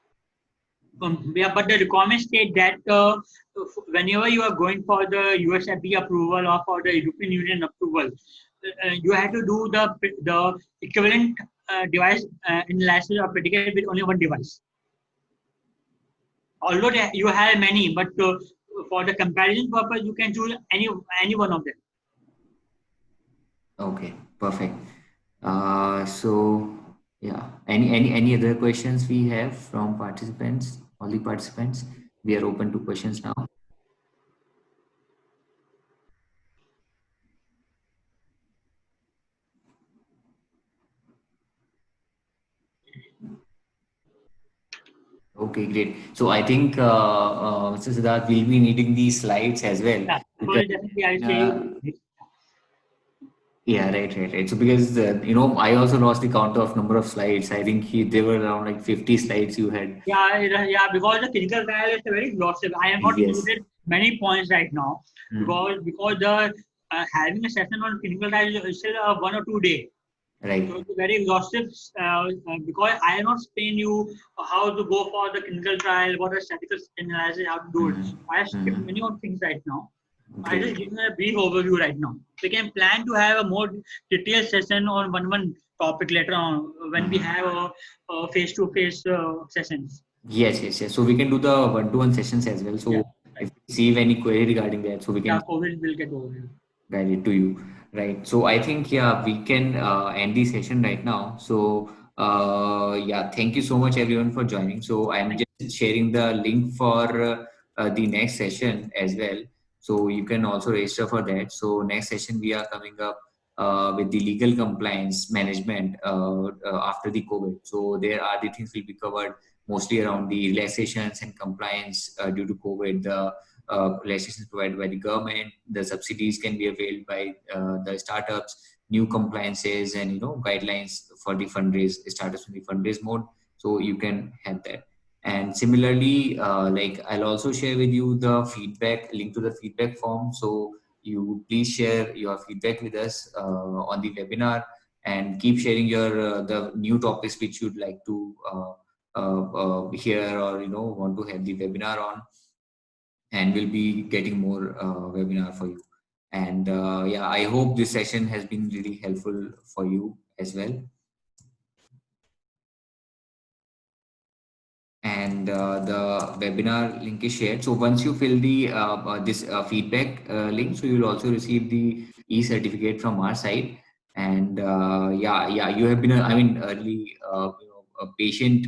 Yeah, but the requirement state that whenever you are going for the USFDA approval or for the European Union approval, you have to do the equivalent device analysis or predicate with only one device. Although you have many, but for the comparison purpose, you can choose any one of them. Okay, perfect. So yeah, any other questions we have from participants? All the participants, we are open to questions now. Okay, great. So I think Mr. Siddharth will be needing these slides as well. Yeah, Because, definitely I'll say you. yeah, right. So because I also lost the count of number of slides. I think they were around like 50 slides you had. Yeah, because the clinical trial is very exhaustive. I have not Yes. included many points right now Hmm. because the having a session on clinical trial is still 1 or 2 day. Right. So it's very exhaustive because I have not explained you how to go for the clinical trial, what are statistical analysis, how to do it. I have skipped Hmm. many of things right now. I Great. just give you a brief overview right now. We can plan to have a more detailed session on one topic later on when we have a face-to-face sessions. Yes. So we can do the one-to-one sessions as well. Yeah, So right. if we receive any query regarding that, so we Yeah, can COVID will get over. guide it to you, right? So I think yeah, we can end the session right now. So yeah, thank you so much everyone for joining. So I'm just sharing the link for the next session as well. So you can also register for that. So next session we are coming up with the legal compliance management after the COVID. So there are the things will be covered mostly around the relaxations and compliance due to COVID. The relaxations provided by the government, the subsidies can be availed by the startups, new compliances and guidelines for the fundraise startups in the fundraise mode. So you can have that. And similarly, like I'll also share with you the feedback link to the feedback form. So you please share your feedback with us on the webinar and keep sharing your the new topics which you'd like to hear or want to have the webinar on, and we'll be getting more webinar for you. And yeah, I hope this session has been really helpful for you as well. and the webinar link is shared. So once you fill the this feedback link, so you'll also receive the e-certificate from our side. And yeah, you have been really a patient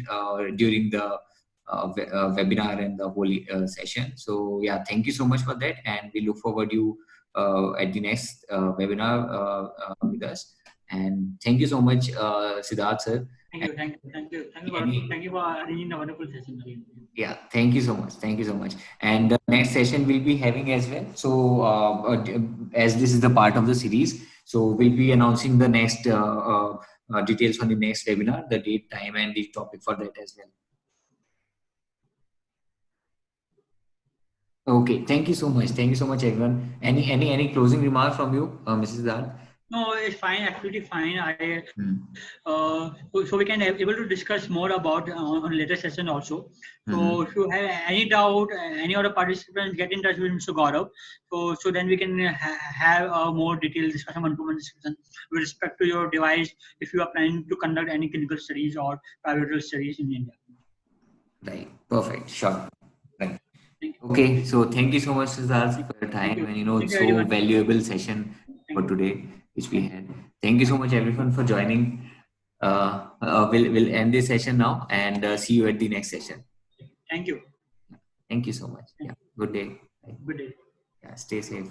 during the webinar and the whole session. So yeah, thank you so much for that, and we look forward you at the next webinar with us. And thank you so much, Siddharth sir. Thank you. Thank you for arranging a wonderful session again. Yeah, thank you so much. Thank you so much. And the next session we'll be having as well. So as this is the part of the series, so we'll be announcing the next details on the next webinar, the date, time, and the topic for that as well. Okay, thank you so much. Thank you so much, everyone. Any closing remark from you, Mrs. Dad? No, it's fine, absolutely fine. So we can able to discuss more about on later session also. So if you have any doubt, any other participants, get in touch with Mr. Gaurav. So then we can have a more detailed discussion, improvement discussion with respect to your device if you are planning to conduct any clinical studies or pivotal studies in India. Right. Perfect. Sure. Right. Okay. So thank you so much, Siddharth, for your time and so valuable session for today, which we had. Thank you so much, everyone, for joining. We'll end this session now and see you at the next session. Thank you. Thank you so much. Yeah. Good day. Good day. Yeah. Stay safe.